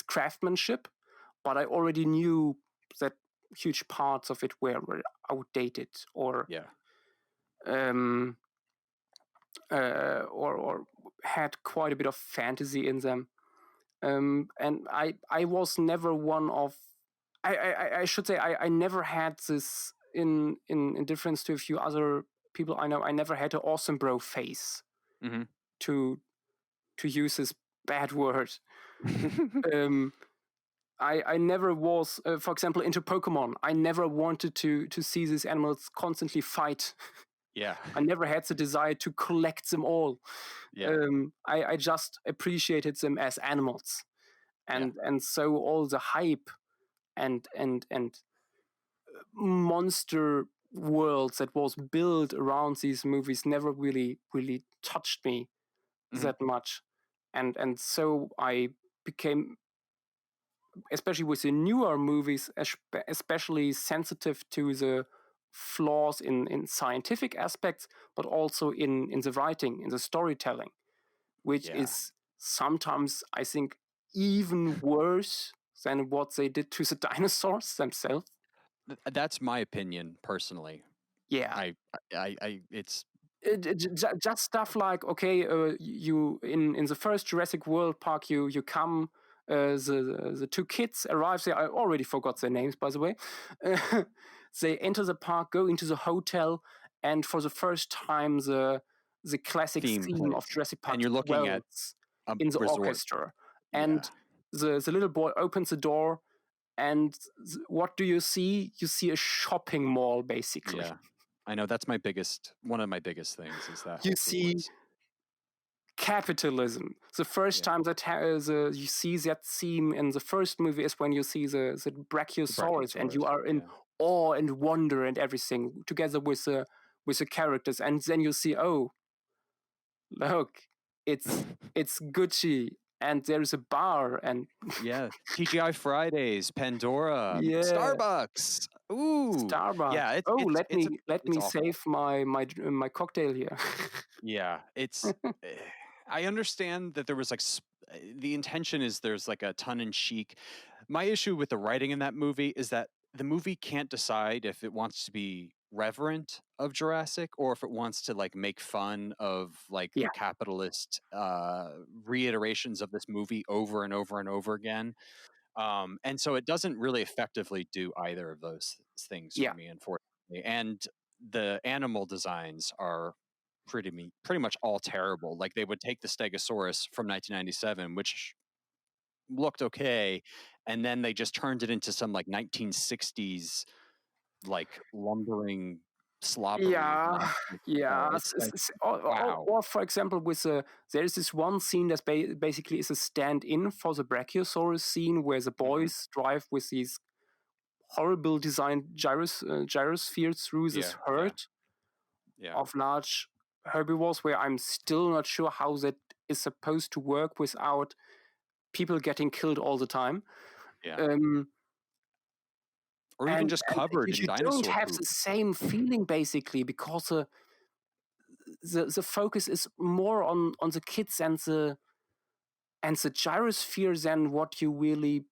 craftsmanship, but I already knew that huge parts of it were outdated or or had quite a bit of fantasy in them. And I was never one of I should say I never had this in difference to a few other people I know. I never had an awesome bro face, to use this bad word. I never was, for example, into Pokemon. I never wanted to see these animals constantly fight. Yeah. I never had the desire to collect them all. Yeah. I just appreciated them as animals. And so all the hype and monster worlds that was built around these movies never really touched me that much. And so I became, especially with the newer movies, especially sensitive to the flaws in scientific aspects, but also in the writing, in the storytelling, which is sometimes, I think, even worse than what they did to the dinosaurs themselves. That's my opinion personally. Yeah. It's just stuff like, okay, you in the first Jurassic World Park, you come, the two kids arrive there. I already forgot their names, by the way. They enter the park, go into the hotel, and for the first time, the classic theme of Jurassic Park, and you're looking at in the resort orchestra, and the little boy opens the door, and what do you see? You see a shopping mall, basically. Yeah, I know, that's one of my biggest things is that you see capitalism. The first time that you see that theme in the first movie is when you see the Brachiosaurus, and you are in awe and wonder and everything together with the characters, and then you see, oh, look, it's Gucci, and there's a bar, and TGI Fridays, Pandora, Starbucks. Ooh, Starbucks. Yeah, let me save my cocktail here. Yeah, it's. I understand that there was like the intention is there's like a tongue-in-cheek. My issue with the writing in that movie is that the movie can't decide if it wants to be reverent of Jurassic or if it wants to like make fun of like the capitalist reiterations of this movie over and over and over again. And so it doesn't really effectively do either of those things for me, unfortunately. And the animal designs are pretty much all terrible. Like they would take the Stegosaurus from 1997, which looked okay, and then they just turned it into some like 1960s like lumbering slobbery Yeah, monster. yeah. It's like, Or, wow. or for example, with there is this one scene that basically is a stand-in for the Brachiosaurus scene, where the boys drive with these horrible designed gyrospheres through this herd Yeah. of large herbivores, where I'm still not sure how that is supposed to work without people getting killed all the time. Yeah. Um, Or even just covered in you don't dinosaur have poop. the same feeling basically, because the focus is more on the kids and the gyrosphere than what you really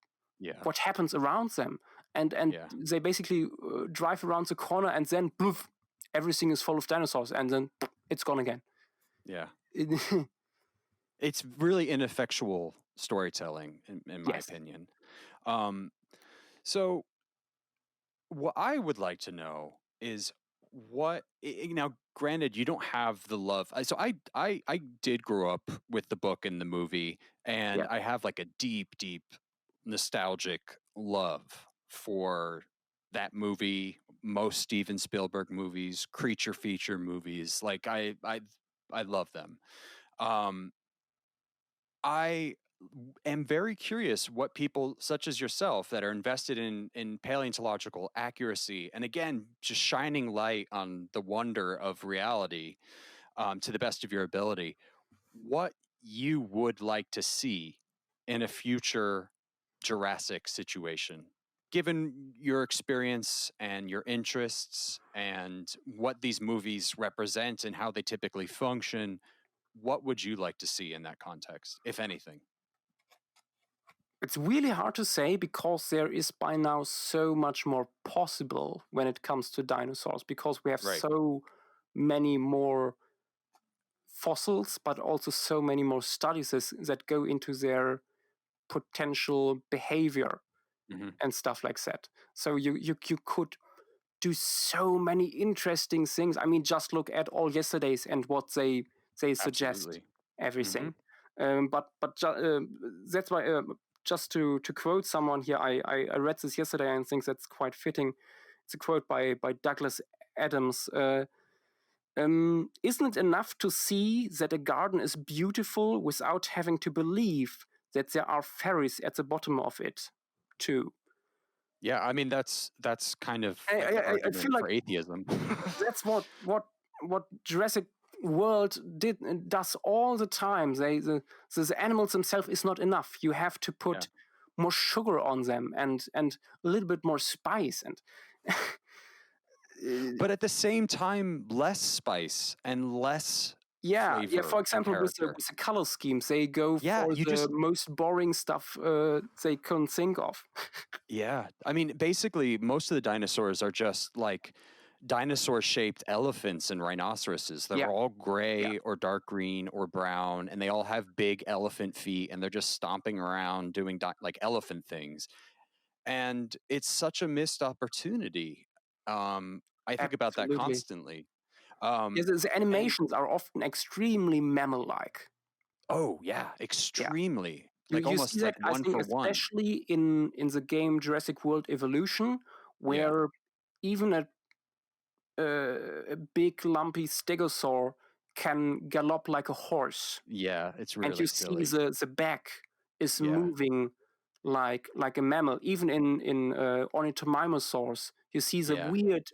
what happens around them. And they basically drive around the corner, and then poof, everything is full of dinosaurs, and then it's gone again. Yeah. It's really ineffectual storytelling, in my opinion. So what I would like to know is what now, granted, you don't have the love. So I did grow up with the book and the movie, and I have like a deep nostalgic love for that movie, most Steven Spielberg movies, creature feature movies. Like I love them. I am very curious what people such as yourself that are invested in paleontological accuracy, and again, just shining light on the wonder of reality, to the best of your ability, what you would like to see in a future Jurassic situation, given your experience and your interests and what these movies represent and how they typically function. What would you like to see in that context, if anything? It's really hard to say, because there is by now so much more possible when it comes to dinosaurs, because we have so many more fossils, but also so many more studies that go into their potential behavior and stuff like that. So you could do so many interesting things. I mean, just look at all yesterday's and what they suggest. Everything. But that's why, just to quote someone here, I read this yesterday and think that's quite fitting. It's a quote by Douglas Adams. Isn't it enough to see that a garden is beautiful without having to believe that there are fairies at the bottom of it, too? Yeah, I mean that's kind of I like the feel argument like for atheism. that's what Jurassic World does all the time. The animals themselves is not enough. You have to put more sugar on them and a little bit more spice, and but at the same time, less spice and less flavor. For example, with character. the color schemes, they go for the most boring stuff they couldn't think of. Yeah, I mean, basically, most of the dinosaurs are just like dinosaur-shaped elephants and rhinoceroses. They're all gray or dark green or brown, and they all have big elephant feet, and they're just stomping around doing like elephant things. And it's such a missed opportunity. I think about that constantly. The animations are often extremely mammal-like. Oh yeah, extremely. Like You almost see that, like one for one. especially in the game Jurassic World Evolution, where even a big lumpy stegosaur can gallop like a horse. Yeah, it's really and you silly. see the back is moving like a mammal. Even in ornithomimosaurs, you see the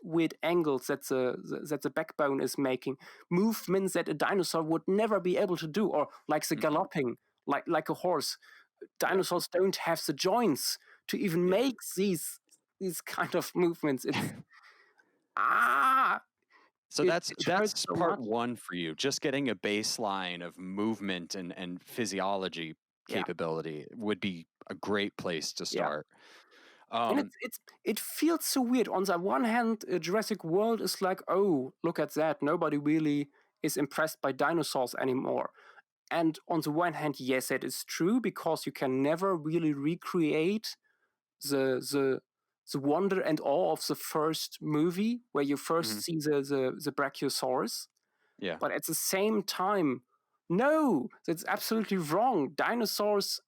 weird angles that the backbone is making, movements that a dinosaur would never be able to do, or like the galloping like a horse. Dinosaurs don't have the joints to even make these kind of movements. It's So that's part one for you. Just getting a baseline of movement and physiology capability would be a great place to start. And it feels so weird. On the one hand, Jurassic World is like, oh, look at that. Nobody really is impressed by dinosaurs anymore. And on the one hand, yes, that is true, because you can never really recreate the wonder and awe of the first movie, where you first see the Brachiosaurus. Yeah. But at the same time, no, that's absolutely wrong. Dinosaurs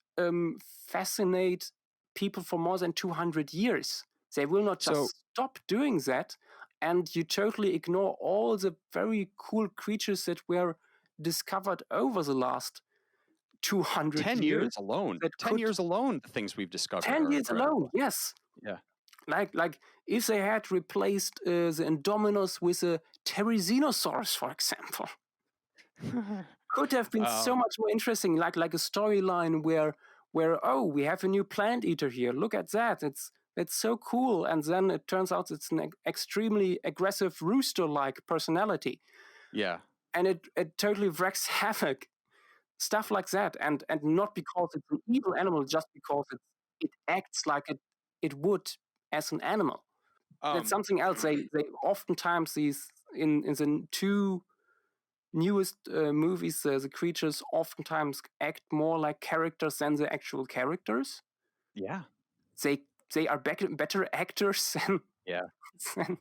fascinate people for more than 200 years. They will not just So- stop doing that, and you totally ignore all the very cool creatures that were discovered over the last 200 10 years alone. that 10 could- years alone, the things we've discovered 10 are years incredible. alone, yes. Yeah. Like if they had replaced the Indominus with a Therizinosaurus, for example, could have been so much more interesting. Like a storyline where we have a new plant eater here. Look at that. It's so cool. And then it turns out it's an extremely aggressive rooster-like personality. Yeah. And it totally wreaks havoc. Stuff like that. And not because it's an evil animal, just because it acts like it would as an animal. That's something else. They oftentimes these in the two newest movies, the creatures oftentimes act more like characters than the actual characters. Yeah. They are better actors than. Yeah. than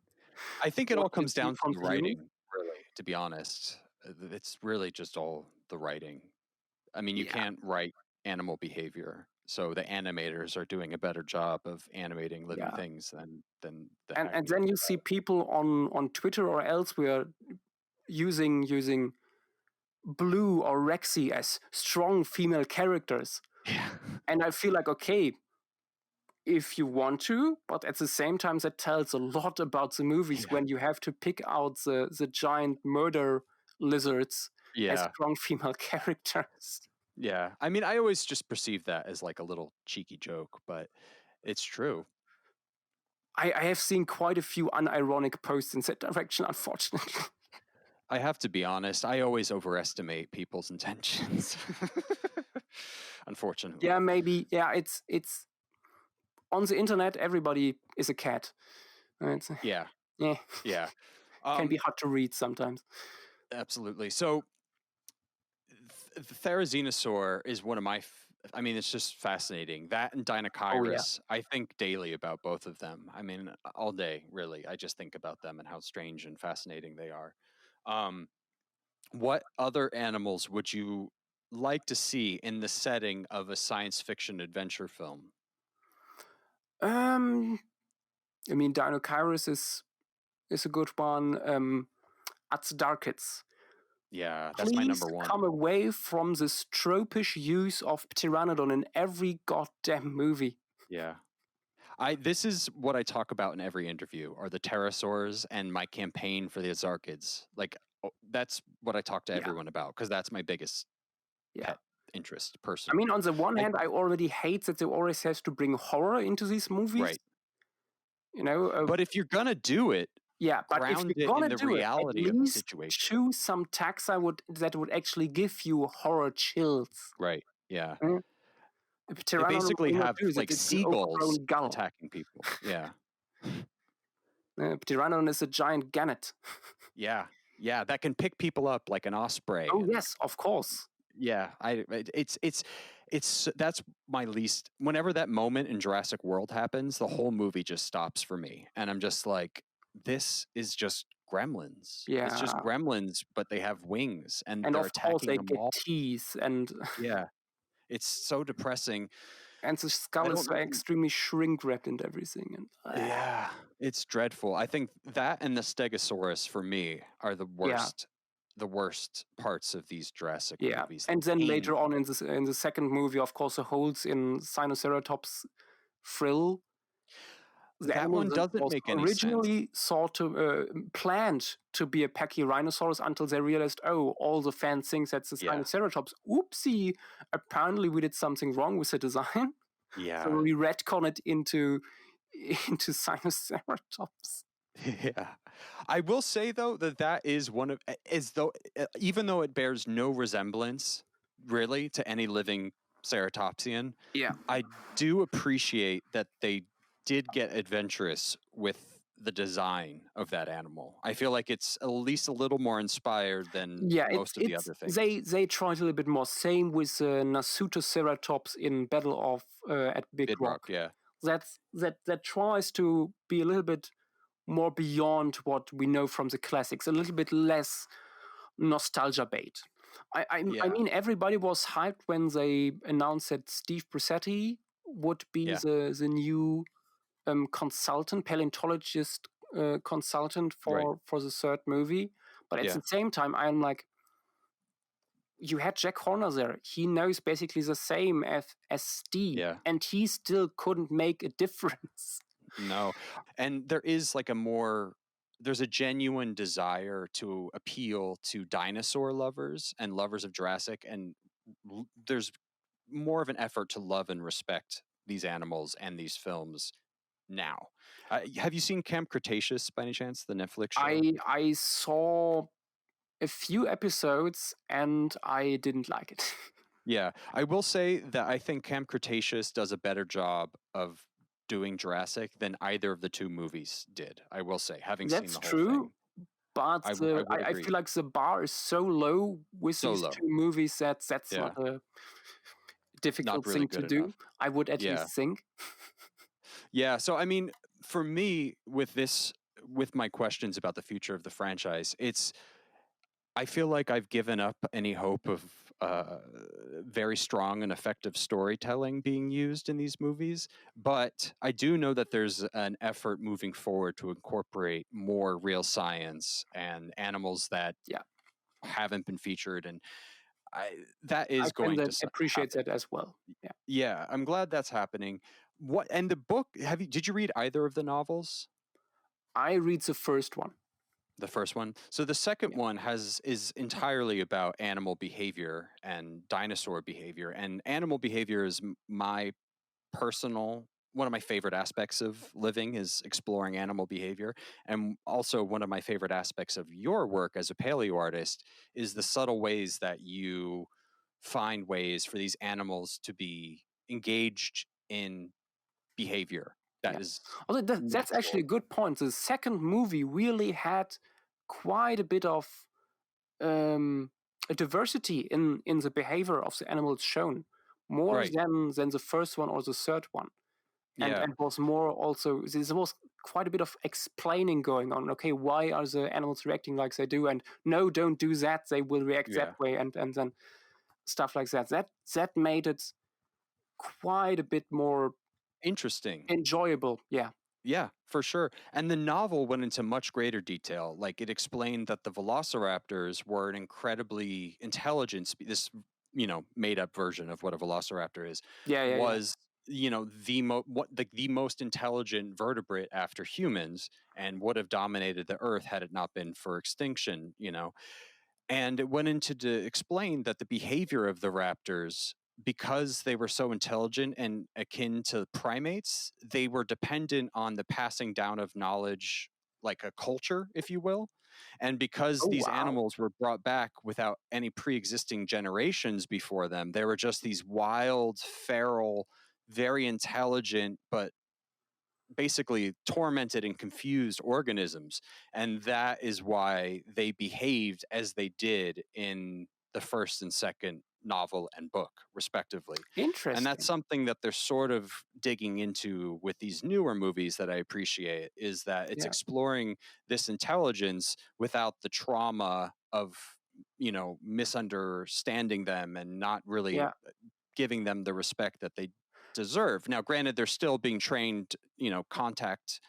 I think it all what you comes see down to from the the human. writing, really, to be honest. It's really just all the writing. I mean, you Yeah. can't write animal behavior. So the animators are doing a better job of animating living Yeah. things than the And hackneyed then you see people on Twitter or elsewhere using Blue or Rexy as strong female characters. Yeah. And I feel like, okay, if you want to, but at the same time, that tells a lot about the movies Yeah. when you have to pick out the giant murder lizards as Yeah. strong female characters. Yeah. I mean, I always just perceive that as like a little cheeky joke, but it's true. I have seen quite a few unironic posts in that direction, unfortunately. I have to be honest, I always overestimate people's intentions. Unfortunately. Yeah, maybe. Yeah, it's on the internet. Everybody is a cat. It's, Yeah. yeah, Yeah. can be hard to read sometimes. Absolutely. So the Therizinosaur is one of my I mean, it's just fascinating. That and Dinocyrus, I think daily about both of them. I mean, all day, really. I just think about them and how strange and fascinating they are. What other animals would you like to see in the setting of a science fiction adventure film? I mean, Dinocyrus is a good one. Atsdarkits. Yeah, that's my number one. Come away from this tropish use of Pteranodon in every goddamn movie. Yeah. This is what I talk about in every interview, are the pterosaurs and my campaign for the Azarchids. Like, that's what I talk to everyone about, because that's my biggest pet interest, I personally. mean, on the one hand, I already hate that they always have to bring horror into these movies. Right. You know, But if you're gonna do it, yeah, but if ground you're it gonna in the do reality it, of at the least situation. choose some taxa that would actually give you horror chills. Right. Yeah. If They basically have like it's an seagulls overgrown gull. attacking people. Yeah. Pteranodon is a giant gannet. Yeah. Yeah. That can pick people up like an osprey. Oh yes, of course. Yeah. It's that's my least. Whenever that moment in Jurassic World happens, the whole movie just stops for me, and I'm just like, this is just gremlins. It's just Yeah. gremlins, but they have wings and And they're of course attacking they them get all. teeth, and Yeah. It's so depressing. and the skull is don't know. extremely shrink wrapped and everything. And Yeah, it's dreadful. I think that and the Stegosaurus for me are the worst parts of these Jurassic movies. and then Pain. later on in the second movie, of course, the holes in Sinoceratops frill. The That animal one that doesn't was make any originally thought to planned to be a Pachyrhinosaurus until they realized, oh, all the fans think that's the Yeah. Sinoceratops. Oopsie! Apparently, we did something wrong with the design. Yeah. So we retcon it into Sinoceratops. Yeah. I will say though that is one of even though it bears no resemblance really to any living ceratopsian, Yeah. I do appreciate that they did get adventurous with the design of that animal. I feel like it's at least a little more inspired than most of the other things. They tried a little bit more. Same with Nasutoceratops in Battle of at Big Rock. Yeah. That tries to be a little bit more beyond what we know from the classics, a little bit less nostalgia bait. I mean, everybody was hyped when they announced that Steve Buscemi would be Yeah. the new consultant, paleontologist consultant Right. for the third movie. But at Yeah. the same time, I'm like, you had Jack Horner there. He knows basically the same as Steve, Yeah. and he still couldn't make a difference. No. And there is like there's a genuine desire to appeal to dinosaur lovers and lovers of Jurassic, and there's more of an effort to love and respect these animals and these films now. Have you seen Camp Cretaceous by any chance, the Netflix show? I saw a few episodes and I didn't like it. Yeah, I will say that I think Camp Cretaceous does a better job of doing Jurassic than either of the two movies did. I will say, having seen That's the whole true, thing, but I would I agree. feel like the bar is so low with So these low, two movies that that's yeah, not a not difficult really thing to good do. enough. I would at Yeah, least think. yeah. So I mean, for me, with my questions about the future of the franchise, I feel like I've given up any hope of very strong and effective storytelling being used in these movies. But I do know that there's an effort moving forward to incorporate more real science and animals that Yeah, haven't been featured, and that I is can going to appreciate happen. that as well. Yeah, Yeah, I'm glad that's happening. What and the book? Did you read either of the novels? I read the first one. The first one. So the second Yeah, one is entirely about animal behavior and dinosaur behavior. And animal behavior is my personal one of my favorite aspects of living is exploring animal behavior. And also one of my favorite aspects of your work as a paleoartist is the subtle ways that you find ways for these animals to be engaged in behavior that yeah. is Although that's actually natural. a good point. The second movie really had quite a bit of um, a diversity in the behavior of the animals shown, more Right. than the first one or the third one. And Yeah. was more also there was quite a bit of explaining going on. Okay, why are the animals reacting like they do? And no, don't do that. They will react that Yeah. way, and then stuff like that. That made it quite a bit more Interesting. enjoyable. Yeah, Yeah, for sure. And the novel went into much greater detail. Like it explained that the velociraptors were an incredibly intelligent this made up version of what a velociraptor is yeah. was the most intelligent vertebrate after humans and would have dominated the earth had it not been for extinction. And it went into to explain that the behavior of the raptors, because they were so intelligent and akin to primates, they were dependent on the passing down of knowledge, like a culture, if you will. And because Oh these wow. animals were brought back without any pre existing generations before them, they were just these wild, feral, very intelligent, but basically tormented and confused organisms. And that is why they behaved as they did in the first and second novel and book, respectively. And that's Interesting. something that they're sort of digging into with these newer movies that I appreciate is that it's Yeah, exploring this intelligence without the trauma of, misunderstanding them and not really yeah, giving them the respect that they deserve. Now, granted, they're still being trained, contact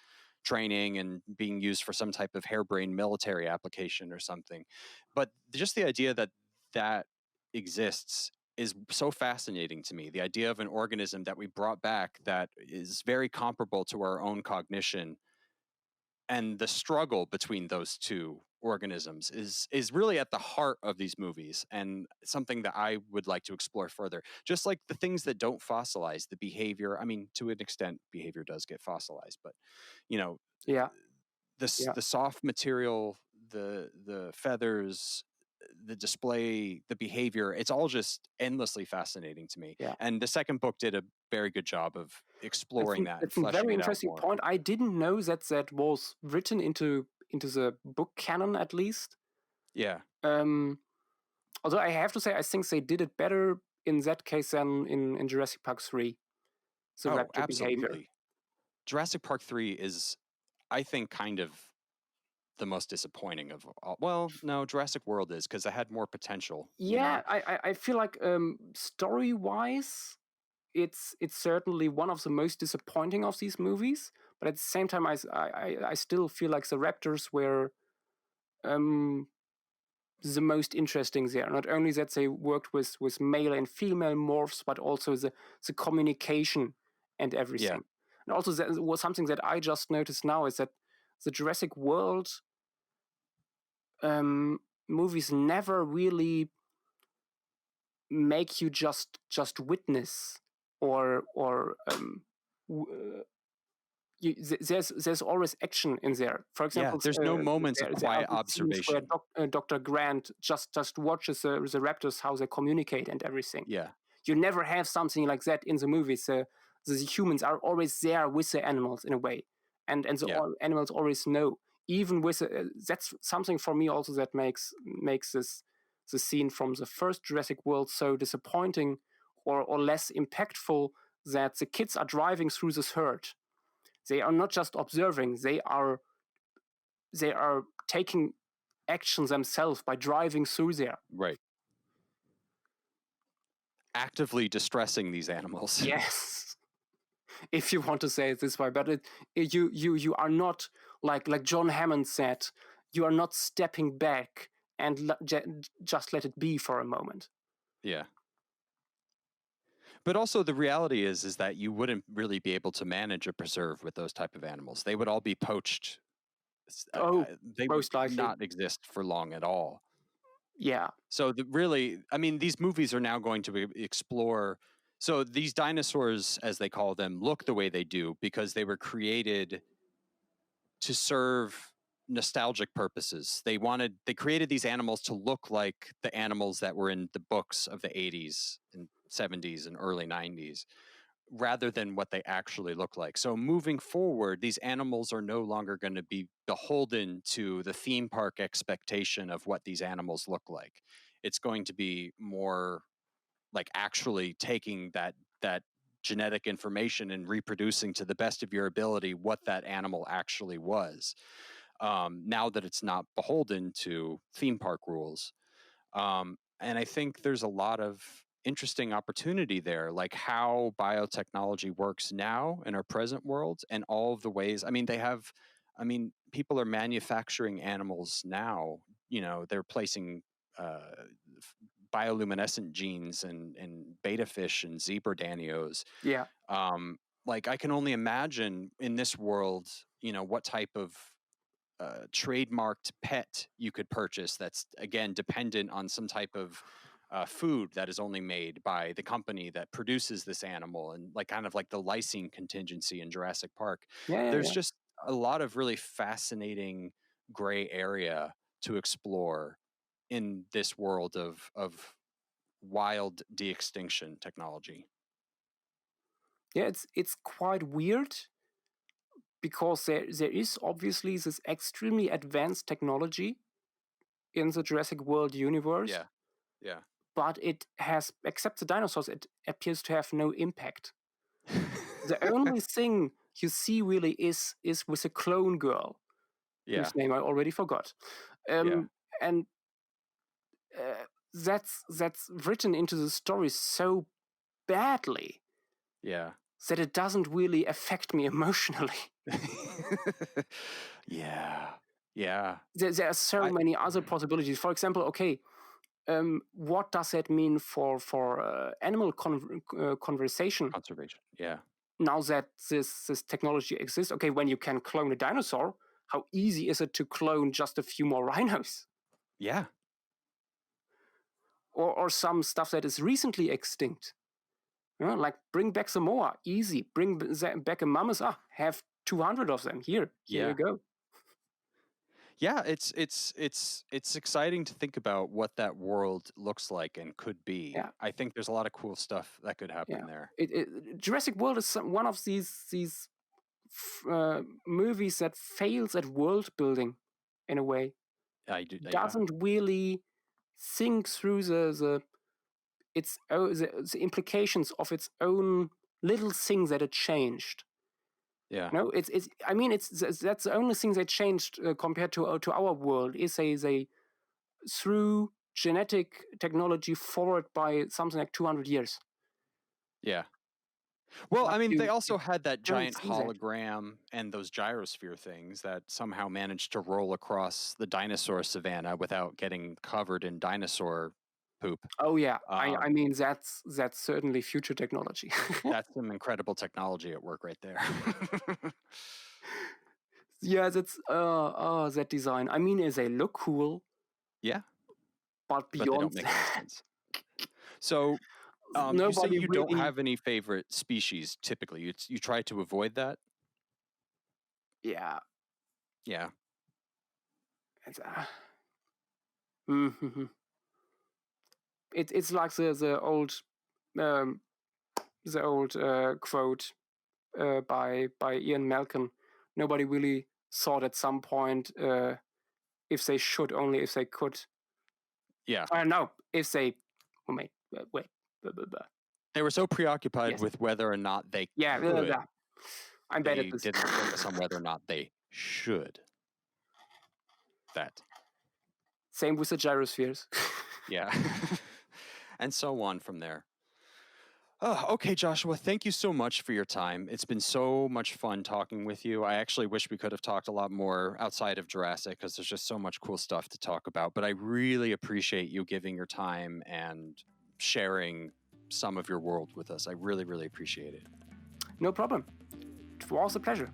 training and being used for some type of harebrained military application or something. But just the idea that exists is so fascinating to me. The idea of an organism that we brought back that is very comparable to our own cognition and the struggle between those two organisms is really at the heart of these movies and something that I would like to explore further. Just like the things that don't fossilize, the behavior. I mean, to an extent, behavior does get fossilized, but you know, yeah, this yeah, the soft material, the feathers, the display, the behavior, it's all just endlessly fascinating to me. yeah. And the second book did a very good job of I exploring think that and that's a fleshing very it out interesting more. point. I didn't know that was written into the book canon at least. Yeah. Um, Although I have to say, I think they did it better in that case than in Jurassic Park 3, the Oh, raptor behavior. absolutely. Jurassic Park 3 is, I think, kind of the most disappointing of all. Well, no, Jurassic World is because it had more potential. Yeah, I feel like story wise, it's certainly one of the most disappointing of these movies. But at the same time, I still feel like the raptors were the most interesting there. Not only that they worked with male and female morphs, but also the communication and everything. And also that was something that I just noticed now, is that the Jurassic World movies never really make you just witness or there's always action in there. For example, there's no moments of quiet observation where Dr. Grant just watches the raptors, how they communicate and everything. Yeah, you never have something like that in the movies. The humans are always there with the animals in a way, and the animals always know. Even with that's something for me also that makes the scene from the first Jurassic World so disappointing or less impactful, that the kids are driving through this herd. They are not just observing, they are taking action themselves by driving through there. Right. Actively distressing these animals. Yes. If you want to say it this way, but you are not, like John Hammond said, you are not stepping back and just let it be for a moment. Yeah. But also the reality is that you wouldn't really be able to manage a preserve with those type of animals. They would all be poached. They most would likely not exist for long at all. Yeah. So these movies are now going to explore. So these dinosaurs, as they call them, look the way they do because they were created to serve nostalgic purposes. They created these animals to look like the animals that were in the books of the 80s and 70s and early 90s, rather than what they actually look like. So moving forward, these animals are no longer going to be beholden to the theme park expectation of what these animals look like. It's going to be more like actually taking that genetic information and reproducing to the best of your ability what that animal actually was. Now that it's not beholden to theme park rules. And I think there's a lot of interesting opportunity there, like how biotechnology works now in our present world and all of the ways. People are manufacturing animals now. They're placing bioluminescent genes and beta fish and zebra danios. Yeah. I can only imagine in this world, what type of trademarked pet you could purchase that's, again, dependent on some type of food that is only made by the company that produces this animal, and kind of like the lysine contingency in Jurassic Park. There's just a lot of really fascinating gray area to explore in this world of wild de-extinction technology. Yeah, it's quite weird because there is obviously this extremely advanced technology in the Jurassic World universe. Yeah. But it has, except the dinosaurs, it appears to have no impact. The only thing you see really is with a clone girl, whose name I already forgot. And that's written into the story so badly. Yeah. That it doesn't really affect me emotionally. Yeah. There are so many other possibilities. For example, what does that mean for animal conversation? Conservation. Yeah. Now that this technology exists, when you can clone a dinosaur, how easy is it to clone just a few more rhinos? Yeah. Or some stuff that is recently extinct. Like bring back some more, easy. Bring back a mammoth. Have 200 of them. Here you go. Yeah, it's exciting to think about what that world looks like and could be. Yeah. I think there's a lot of cool stuff that could happen there. Jurassic World is one of these movies that fails at world building in a way. Doesn't really think through the implications of its own little thing that it changed. Yeah. No, that's the only thing they changed compared to our world. Is they threw genetic technology forward by something like 200 years. Yeah. Well, But I mean, you they also had that don't giant see that. hologram and those gyrosphere things that somehow managed to roll across the dinosaur savanna without getting covered in dinosaur poop. Oh yeah, I Um, mean that's certainly future technology. that's some incredible technology at work right there. Yeah, that's that design. I mean, they look cool, Yeah, but but they beyond don't make any that, sense. So, you say nobody you don't really. have any favorite species typically. You try to avoid that. Yeah, Yeah. it's, mhm. It's like um, the old quote by Ian Malcolm. Nobody really thought at some point if they should, only if they could. Yeah. No, if they wait. Blah, blah, blah. They were so preoccupied Yes. with whether or not they Yeah, could, I'm bad they at this. didn't focus on whether or not they should. That. Same with the gyrospheres. Yeah. And so on from there. Oh, okay, Joshua, thank you so much for your time. It's been so much fun talking with you. I actually wish we could have talked a lot more outside of Jurassic because there's just so much cool stuff to talk about. But I really appreciate you giving your time and sharing some of your world with us. I really, really appreciate it. No problem. It was a pleasure.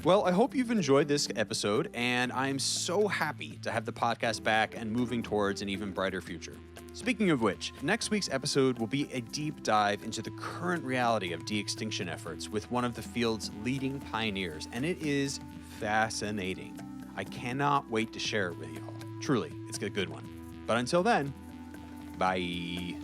Well, I hope you've enjoyed this episode, and I'm so happy to have the podcast back and moving towards an even brighter future. Speaking of which, next week's episode will be a deep dive into the current reality of de-extinction efforts with one of the field's leading pioneers, and it is fascinating. I cannot wait to share it with y'all. Truly, it's a good one. But until then, bye.